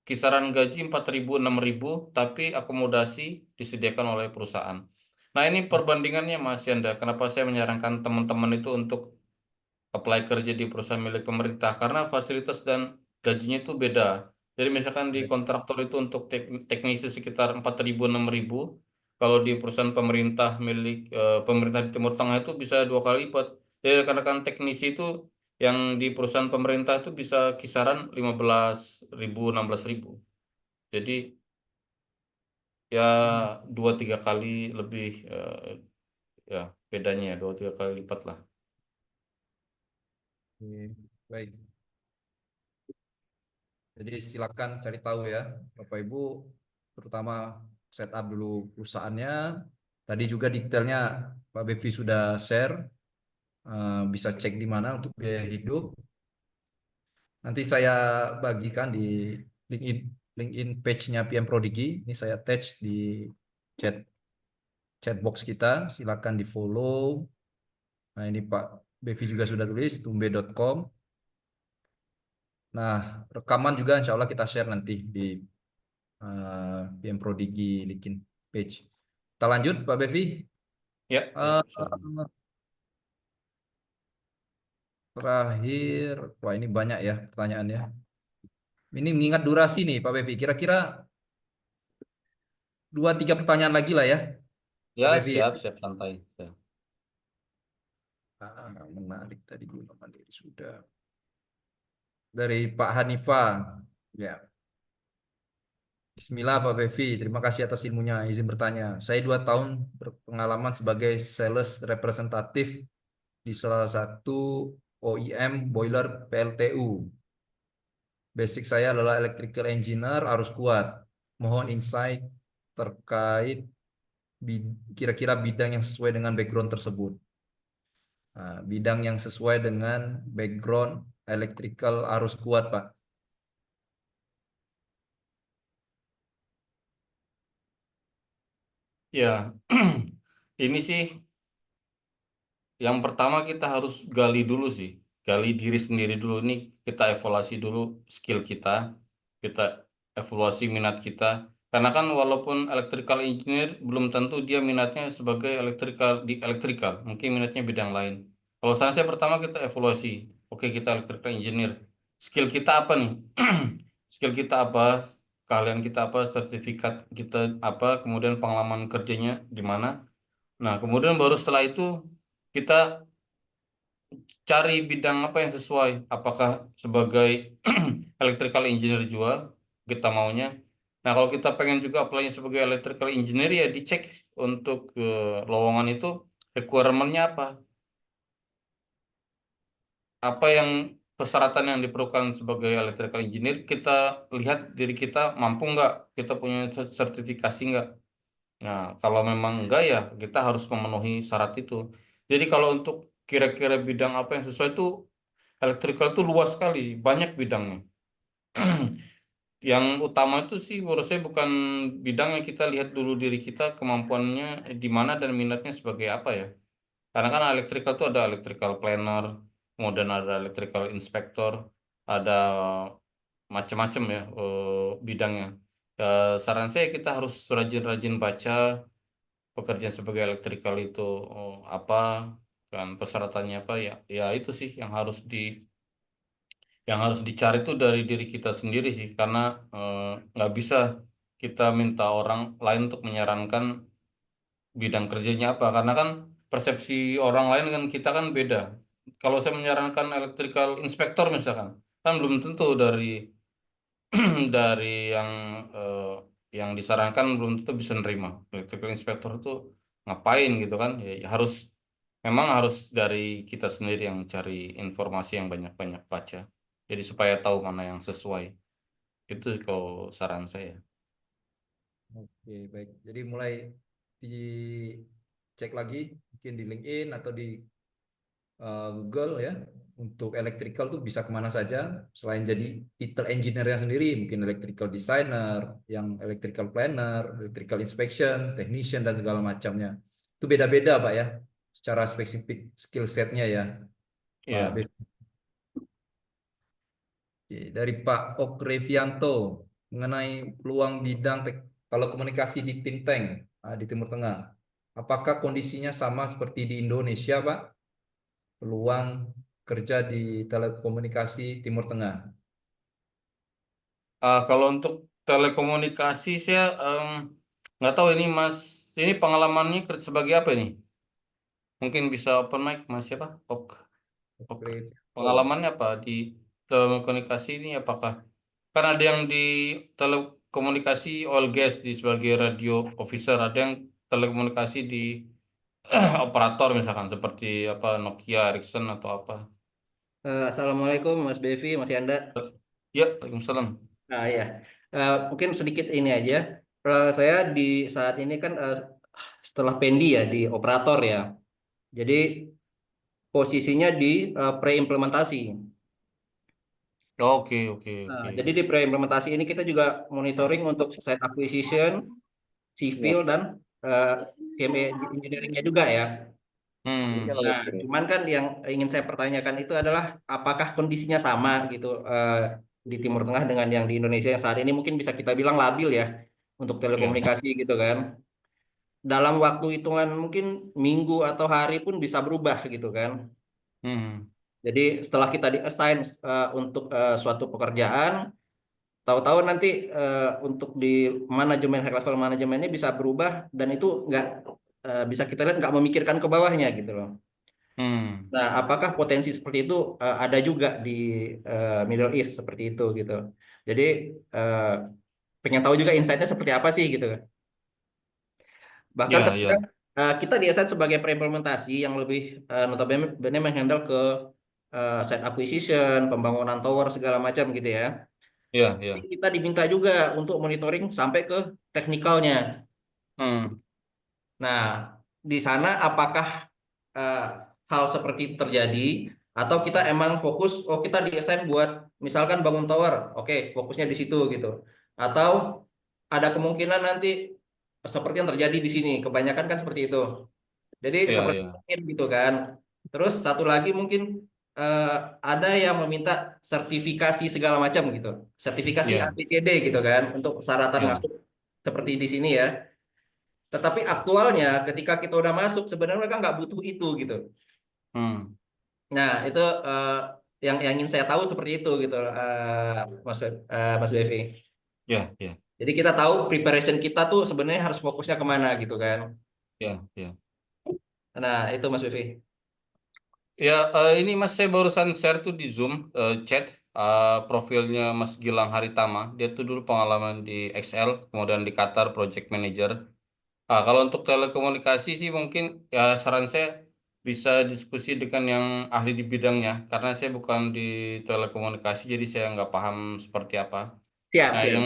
kisaran gaji 4.000 6.000 tapi akomodasi disediakan oleh perusahaan. Nah, ini perbandingannya Mas Yanda. Kenapa saya menyarankan teman-teman itu untuk apply kerja di perusahaan milik pemerintah karena fasilitas dan gajinya itu beda. Jadi misalkan di Baik. kontraktor itu untuk teknisi sekitar 4.000 6.000, kalau di perusahaan pemerintah milik pemerintah di Timur Tengah itu bisa 2 kali lipat. Jadi rekan-rekan teknisi itu yang di perusahaan pemerintah itu bisa kisaran 15.000 16.000. Jadi ya 2 3 kali lebih ya bedanya ya 2 3 kali lipat lah. Oke, baik. Jadi silakan cari tahu ya, Bapak Ibu, terutama setup dulu perusahaannya. Tadi juga detailnya Pak Bevi sudah share, bisa cek di mana untuk biaya hidup. Nanti saya bagikan di LinkedIn LinkedIn page-nya PM Prodigy. Ini saya attach di chat chatbox kita. Silakan di follow. Nah, ini Pak Bevi juga sudah tulis tumbe.com. Nah, rekaman juga insya Allah kita share nanti di PM Prodigy LinkedIn page. Kita lanjut Pak Bevi. Ya, ya, Eh, silakan. Terakhir, wah ini banyak ya pertanyaannya. Ini mengingat durasi nih Pak Bevi. Kira-kira 2 3 pertanyaan lagi lah ya Pak Ya, Bevi. siap, siap santai. Ya. Menarik tadi gue mandiri sudah. Dari Pak Hanifah. Ya. Bismillah Pak Bevi, terima kasih atas ilmunya. Izin bertanya, saya 2 tahun berpengalaman sebagai sales representatif di salah satu OEM boiler PLTU. Basic saya adalah electrical engineer, harus kuat. Mohon insight terkait kira-kira bidang yang sesuai dengan background tersebut. Nah, bidang yang sesuai dengan background electrical harus kuat, Pak. Ya, ini sih yang pertama kita harus gali dulu sih, gali diri sendiri dulu nih, kita evaluasi dulu skill kita evaluasi minat kita. Karena kan walaupun electrical engineer belum tentu dia minatnya sebagai electrical, mungkin minatnya bidang lain. Kalau saya pertama kita evaluasi, oke kita electrical engineer, skill kita apa nih? Skill kita apa? Keahlian kita apa? Sertifikat kita apa? Kemudian pengalaman kerjanya di mana? Nah, kemudian baru setelah itu kita cari bidang apa yang sesuai. Apakah sebagai electrical engineer juga kita maunya. Nah, kalau kita pengen juga apply sebagai electrical engineer ya dicek untuk lowongan itu requirement-nya apa. Apa yang persyaratan yang diperlukan sebagai electrical engineer, kita lihat diri kita mampu nggak, kita punya sertifikasi nggak. Nah, kalau memang enggak ya kita harus memenuhi syarat itu. Jadi kalau untuk kira-kira bidang apa yang sesuai itu electrical itu luas sekali, banyak bidangnya. yang utama itu sih menurut saya bukan bidang yang kita lihat dulu diri kita kemampuannya di mana dan minatnya sebagai apa ya. Karena kan electrical itu ada electrical planner, kemudian ada electrical inspector, ada macam-macam ya bidangnya. Saran saya kita harus rajin-rajin baca pekerjaan sebagai electrical itu apa dan persyaratannya apa ya. Ya itu sih yang harus dicari itu dari diri kita sendiri sih karena nggak bisa kita minta orang lain untuk menyarankan bidang kerjanya apa karena kan persepsi orang lain kan kita kan beda. Kalau saya menyarankan electrical inspector misalkan kan belum tentu dari dari eh, yang disarankan belum tentu bisa nerima. Electrical inspector itu ngapain gitu kan? Ya, harus memang harus dari kita sendiri yang cari informasi yang banyak-banyak baca. Jadi supaya tahu mana yang sesuai. Itu kalau saran saya. Oke, baik. Jadi mulai dicek lagi, mungkin di LinkedIn atau di Google ya, untuk electrical tuh bisa kemana saja. Selain jadi title engineer-nya sendiri, mungkin electrical designer, yang electrical planner, electrical inspection, technician, dan segala macamnya. Itu beda-beda, Pak ya, secara spesifik skill set-nya ya, Pak Iya. Bev. Oke, dari Pak Okrevianto mengenai peluang bidang telekomunikasi di Tim Tank di Timur Tengah. Apakah kondisinya sama seperti di Indonesia, Pak? Peluang kerja di telekomunikasi Timur Tengah. Kalau untuk telekomunikasi saya nggak tahu ini Mas, ini pengalamannya sebagai apa ini? Mungkin bisa open mic Mas siapa? Ok. Okrevianto. Pengalamannya apa di telekomunikasi ini apakah kan ada yang di telekomunikasi oil gas di sebagai radio officer, ada yang telekomunikasi di operator misalkan seperti apa Nokia, Ericsson atau apa. Assalamualaikum Mas Devi, Mas Yanda. Ya, Waalaikumsalam. Nah ya, mungkin sedikit ini aja. Saya di saat ini kan setelah Pendi ya di operator ya. Jadi posisinya di pre-implementasi. Oke, oke, Nah, oke. jadi di pre-implementasi ini kita juga monitoring untuk site acquisition, Ya, civil dan uh, CME engineering-nya juga ya. Hmm, Nah, oke. cuman kan yang ingin saya pertanyakan itu adalah apakah kondisinya sama gitu di Timur Tengah dengan yang di Indonesia yang saat ini mungkin bisa kita bilang labil ya untuk ya. telekomunikasi gitu kan. Dalam waktu hitungan mungkin minggu atau hari pun bisa berubah gitu kan. Hmm, Jadi setelah kita di-assign untuk suatu pekerjaan, tahu-tahu nanti untuk di manajemen high level manajemennya bisa berubah dan itu nggak bisa kita lihat nggak memikirkan ke bawahnya gitu loh. hmm. Nah, apakah potensi seperti itu ada juga di Middle East seperti itu gitu. Jadi eh, pengen tahu juga insight-nya seperti apa sih gitu. Bahkan Ya, terkadang ya, kita di-assign sebagai preimplementasi yang lebih notabene menghandle ke site acquisition, pembangunan tower segala macam gitu ya. ya, Jadi ya. kita diminta juga untuk monitoring sampai ke teknikalnya. Hmm, Nah, di sana apakah eh, hal seperti itu terjadi atau kita emang fokus oh kita desain buat misalkan bangun tower, oke fokusnya di situ gitu. Atau ada kemungkinan nanti seperti yang terjadi di sini, kebanyakan kan seperti itu. Jadi ya, seperti ya, itu gitu kan. Terus satu lagi mungkin eh, ada yang meminta sertifikasi segala macam gitu. Sertifikasi ya, ABCD gitu kan untuk persyaratan ya. masuk seperti di sini ya. Tetapi aktualnya ketika kita udah masuk sebenarnya mereka nggak butuh itu gitu. Hmm, Nah itu yang ingin saya tahu seperti itu gitu Mas Devi. ya, ya, Jadi kita tahu preparation kita tuh sebenarnya harus fokusnya kemana gitu kan. ya, ya. Nah itu Mas Devi. Ya, ini Mas saya barusan share tuh di Zoom chat profilnya Mas Gilang Haritama. Dia tuh dulu pengalaman di XL, kemudian di Qatar Project Manager. Kalau untuk telekomunikasi sih mungkin ya saran saya bisa diskusi dengan yang ahli di bidangnya, karena saya bukan di telekomunikasi, jadi saya nggak paham seperti apa. Siap, Nah, siap. yang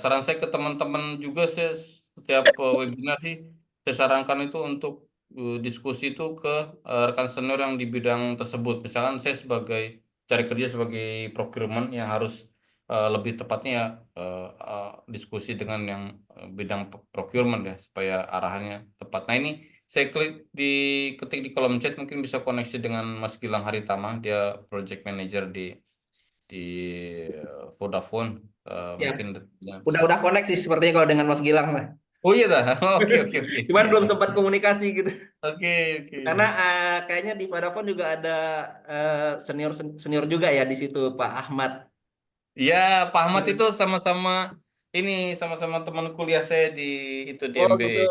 saran saya ke teman-teman juga saya setiap webinar sih saya sarankan itu untuk diskusi itu ke rekan senior yang di bidang tersebut. Misalkan saya sebagai cari kerja sebagai procurement yang harus lebih tepatnya diskusi dengan yang bidang procurement ya supaya arahannya tepat. Nah ini saya ketik di kolom chat, mungkin bisa koneksi dengan Mas Gilang Haritama, dia project manager di Vodafone. Ya, Mungkin dia bisa. udah connect sih sepertinya kalau dengan Mas Gilang mah. Oh iya dah. Oke oke oke. Cuman belum sempat komunikasi gitu. Oke oke. Karena kayaknya di Vodafone juga ada senior senior juga ya di situ Pak Ahmad. Iya, Pak Ahmad itu Hmm. sama-sama ini sama-sama teman kuliah saya di itu di Oh MBA. gitu.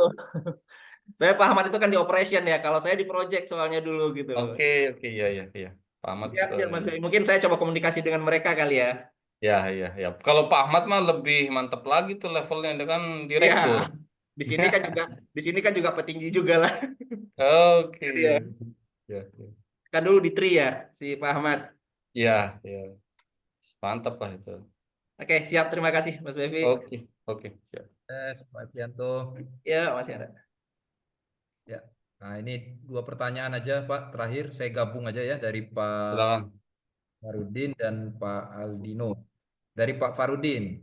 Saya Pak Ahmad itu kan di operation ya. Kalau saya di project soalnya dulu gitu. Oke oke, iya iya iya. Pak Ahmad Ya, ya, Mas Bayu. Mungkin saya coba komunikasi dengan mereka kali ya. ya iya iya. Kalau Pak Ahmad mah lebih mantap lagi tuh levelnya, dia kan Iya. direktur. Di sini kan juga di sini kan juga petinggi juga lah. Oke. Iya. Ya, ya. Kan dulu di TRI ya si Pak Ahmad. Ya, ya. Mantap lah itu. Oke, siap. Terima kasih Mas Bevi. Oke, oke. Siap. Pak Fianto. Ya, masih ada. Ya. Nah, ini dua pertanyaan aja, Pak. Terakhir saya gabung aja ya dari Pak Silakan. Farudin dan Pak Aldino. Dari Pak Farudin,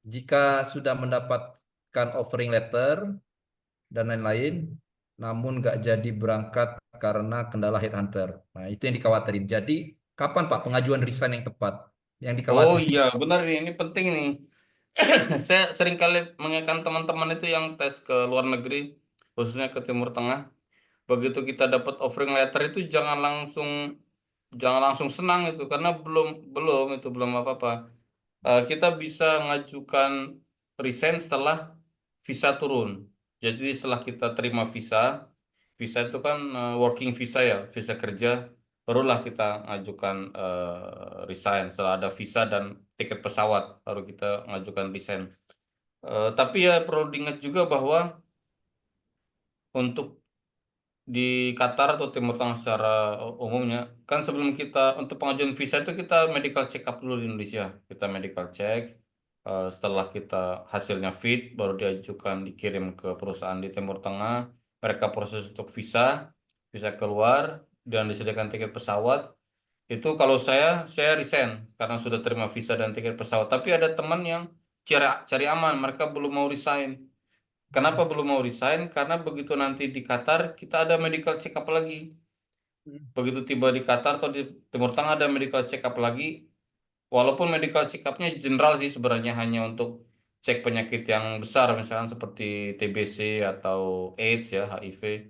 jika sudah mendapatkan offering letter dan lain-lain, namun nggak jadi berangkat karena kendala headhunter. Nah, itu yang dikhawatirin. Jadi, kapan Pak pengajuan resign yang tepat? Yang Oh dikhawatirin. iya, benar nih, ini penting nih. Saya sering kali mengingatkan teman-teman itu yang tes ke luar negeri, khususnya ke Timur Tengah. Begitu kita dapat offering letter itu jangan langsung senang itu, karena belum belum itu belum apa-apa. Kita bisa mengajukan resign setelah visa turun. Jadi setelah kita terima visa, visa itu kan working visa ya, visa kerja, barulah kita mengajukan resign. Setelah ada visa dan tiket pesawat, baru kita mengajukan resign. Tapi ya perlu diingat juga bahwa untuk di Qatar atau Timur Tengah secara umumnya, kan sebelum kita untuk pengajuan visa itu kita medical check up dulu di Indonesia. Kita medical check, setelah kita hasilnya fit, baru diajukan dikirim ke perusahaan di Timur Tengah. Mereka proses untuk visa, visa keluar dan disediakan tiket pesawat. Itu kalau saya resign karena sudah terima visa dan tiket pesawat. Tapi ada teman yang cari aman, mereka belum mau resign. Kenapa belum mau resign? Karena begitu nanti di Qatar kita ada medical check up lagi. Begitu tiba di Qatar atau di Timur Tengah ada medical check up lagi. Walaupun medical check up-nya general sih sebenarnya, hanya untuk cek penyakit yang besar misalkan seperti TBC atau AIDS ya, HIV.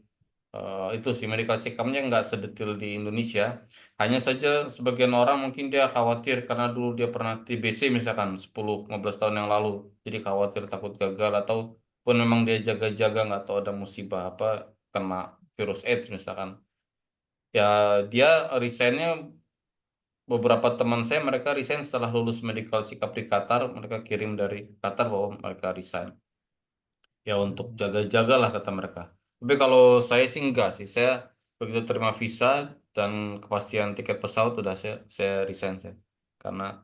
Itu sih medical check up-nya nggak sedetail di Indonesia. Hanya saja sebagian orang mungkin dia khawatir karena dulu dia pernah TBC misalkan 10-15 tahun yang lalu. Jadi khawatir takut gagal, atau pun memang dia jaga-jaga nggak tahu ada musibah apa kena virus AIDS misalkan. Ya dia resignnya, beberapa teman saya mereka resign setelah lulus medical check up di Qatar, mereka kirim dari Qatar bahwa mereka resign. Ya untuk jaga-jaga lah kata mereka. Tapi kalau saya sih enggak sih. Saya begitu terima visa dan kepastian tiket pesawat udah saya resign saya. Karena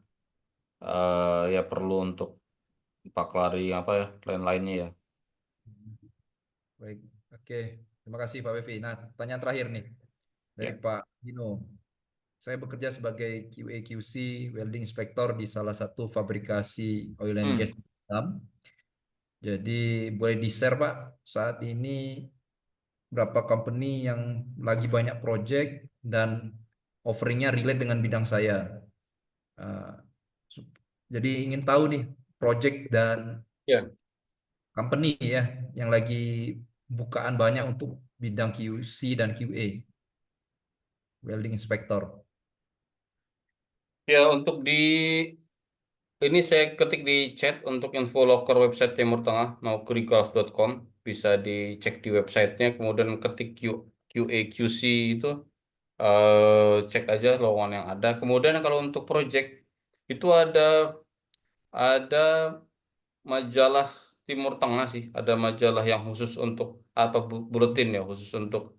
ya perlu untuk paklari apa ya lain-lainnya ya. Baik, oke. Terima kasih Pak Wevi. Nah, pertanyaan terakhir nih dari Ya. Pak Dino. Saya bekerja sebagai QA QC welding inspector di salah satu fabrikasi oil and gas Hmm. di Vietnam. Jadi boleh di-share Pak, saat ini berapa company yang lagi banyak project dan offeringnya relate dengan bidang saya. Uh, jadi ingin tahu nih project dan Ya. company ya yang lagi bukaan banyak untuk bidang QC dan QA, welding inspector. Ya untuk ini saya ketik di chat untuk info loker website Timur Tengah naukrigulf.com, bisa dicek di websitenya, kemudian ketik QA QC itu, cek aja lowongan yang ada. Kemudian kalau untuk project itu ada majalah Timur Tengah sih, ada majalah yang khusus untuk apa buletin ya, khusus untuk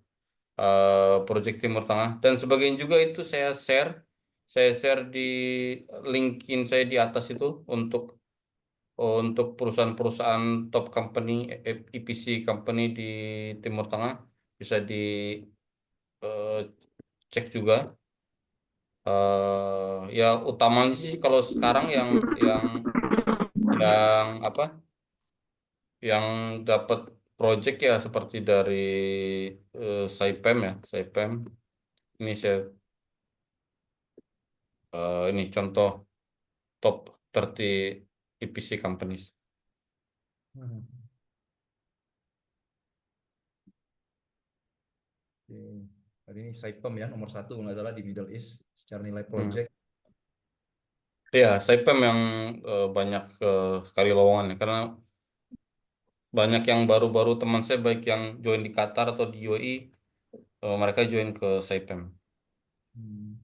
project Timur Tengah, dan sebagian juga itu saya share di LinkedIn saya di atas itu untuk perusahaan-perusahaan top company, EPC company di Timur Tengah, bisa dicek juga. Ya utamanya sih kalau sekarang yang apa? Yang dapat project ya seperti dari Saipem ya, Saipem. Ini saya ini contoh top 30 EPC companies. Hmm. Oke. Tadi ini Saipem ya nomor 1 nggak salah di Middle East secara nilai project. Ya, Saipem yang banyak sekali lowongan ya, karena banyak yang baru-baru teman saya baik yang join di Qatar atau di UAE, mereka join ke Saipem. Hmm.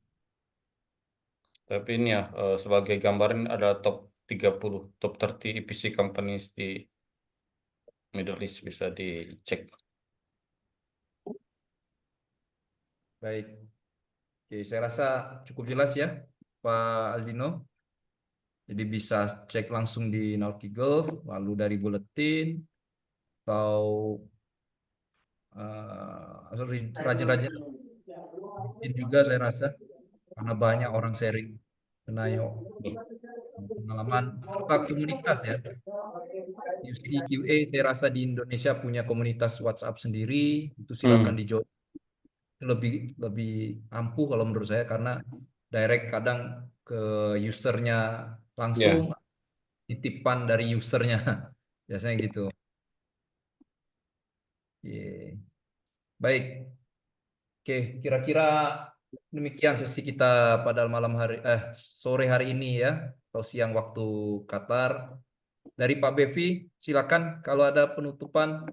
Tapi ini ya sebagai gambaran ada top 30, top 30 EPC companies di Middle East bisa dicek. Baik. Oke, saya rasa cukup jelas ya Pak Aldino. Jadi bisa cek langsung di Nautigulf, lalu dari Buletin, atau rajin-rajin LinkedIn juga saya rasa, karena banyak orang sharing mengenai pengalaman serta komunitas ya. UCI QA saya rasa di Indonesia punya komunitas WhatsApp sendiri, itu silakan dijoin. Itu lebih lebih ampuh kalau menurut saya karena direct kadang ke usernya langsung, Ya, titipan dari usernya biasanya gitu. Oke. Baik, oke, kira-kira demikian sesi kita pada sore hari ini ya, atau siang waktu Qatar. Dari Pak Bevi, silakan kalau ada penutupan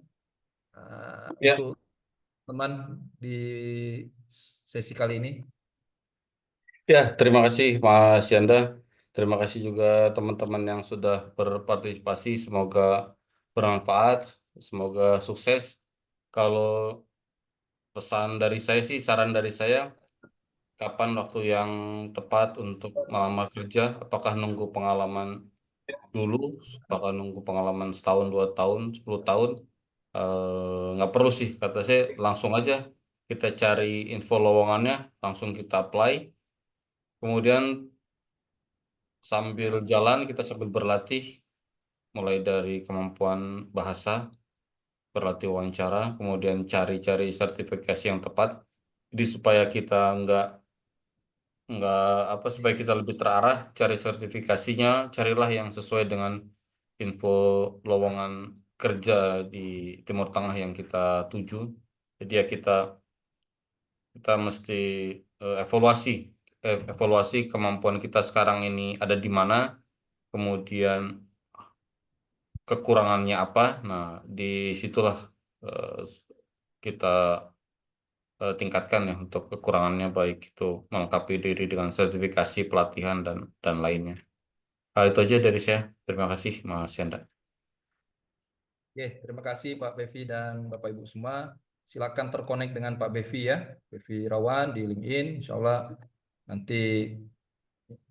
ya, untuk teman di sesi kali ini. ya. Terima kasih Mas Yanda. Terima kasih juga teman-teman yang sudah berpartisipasi. Semoga bermanfaat, semoga sukses. Kalau pesan dari saya sih, saran dari saya, kapan waktu yang tepat untuk melamar kerja? Apakah nunggu pengalaman dulu, apakah nunggu pengalaman setahun, 2 tahun, 10 tahun? Nggak perlu sih, kata saya langsung aja kita cari info lowongannya, langsung kita apply. Kemudian sambil jalan kita sambil berlatih, mulai dari kemampuan bahasa, berlatih wawancara, kemudian cari-cari sertifikasi yang tepat. Jadi supaya kita nggak apa supaya kita lebih terarah cari sertifikasinya, carilah yang sesuai dengan info lowongan kerja di Timur Tengah yang kita tuju. Jadi ya kita mesti evaluasi kemampuan kita sekarang ini ada di mana, kemudian kekurangannya apa. Nah, di situlah eh, kita tingkatkan ya untuk kekurangannya, baik itu melengkapi diri dengan sertifikasi, pelatihan dan lainnya. Itu aja dari saya. Terima kasih Mas Yanda. Oke, terima kasih Pak Bevi dan Bapak Ibu semua. Silakan terkonek dengan Pak Bevi ya, Bevi Rawan di LinkedIn. Insya Allah nanti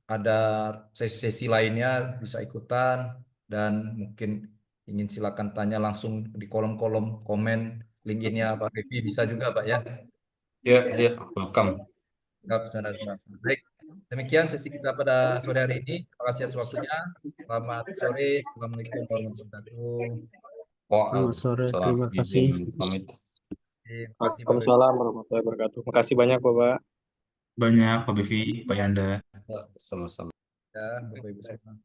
ada sesi-sesi lainnya bisa ikutan dan mungkin ingin silakan tanya langsung di kolom-kolom komen LinkedIn-nya Pak Bevi bisa juga Pak ya. Ya, ya, welcome. Siap, sana semua. Baik, demikian sesi kita pada sore hari ini. Terima kasih atas waktunya. Selamat sore. Assalamualaikum warahmatullahi wabarakatuh. Selamat sore, Waalaikumsalam. terima kasih. Izin pamit. Terima kasih Pak Bevi. Waalaikumsalam warahmatullahi wabarakatuh. Makasih banyak Bapak. Banyak Pak Bevi, Pak Yanda. Ya, sama-sama. Ya, Bapak Ibu semua.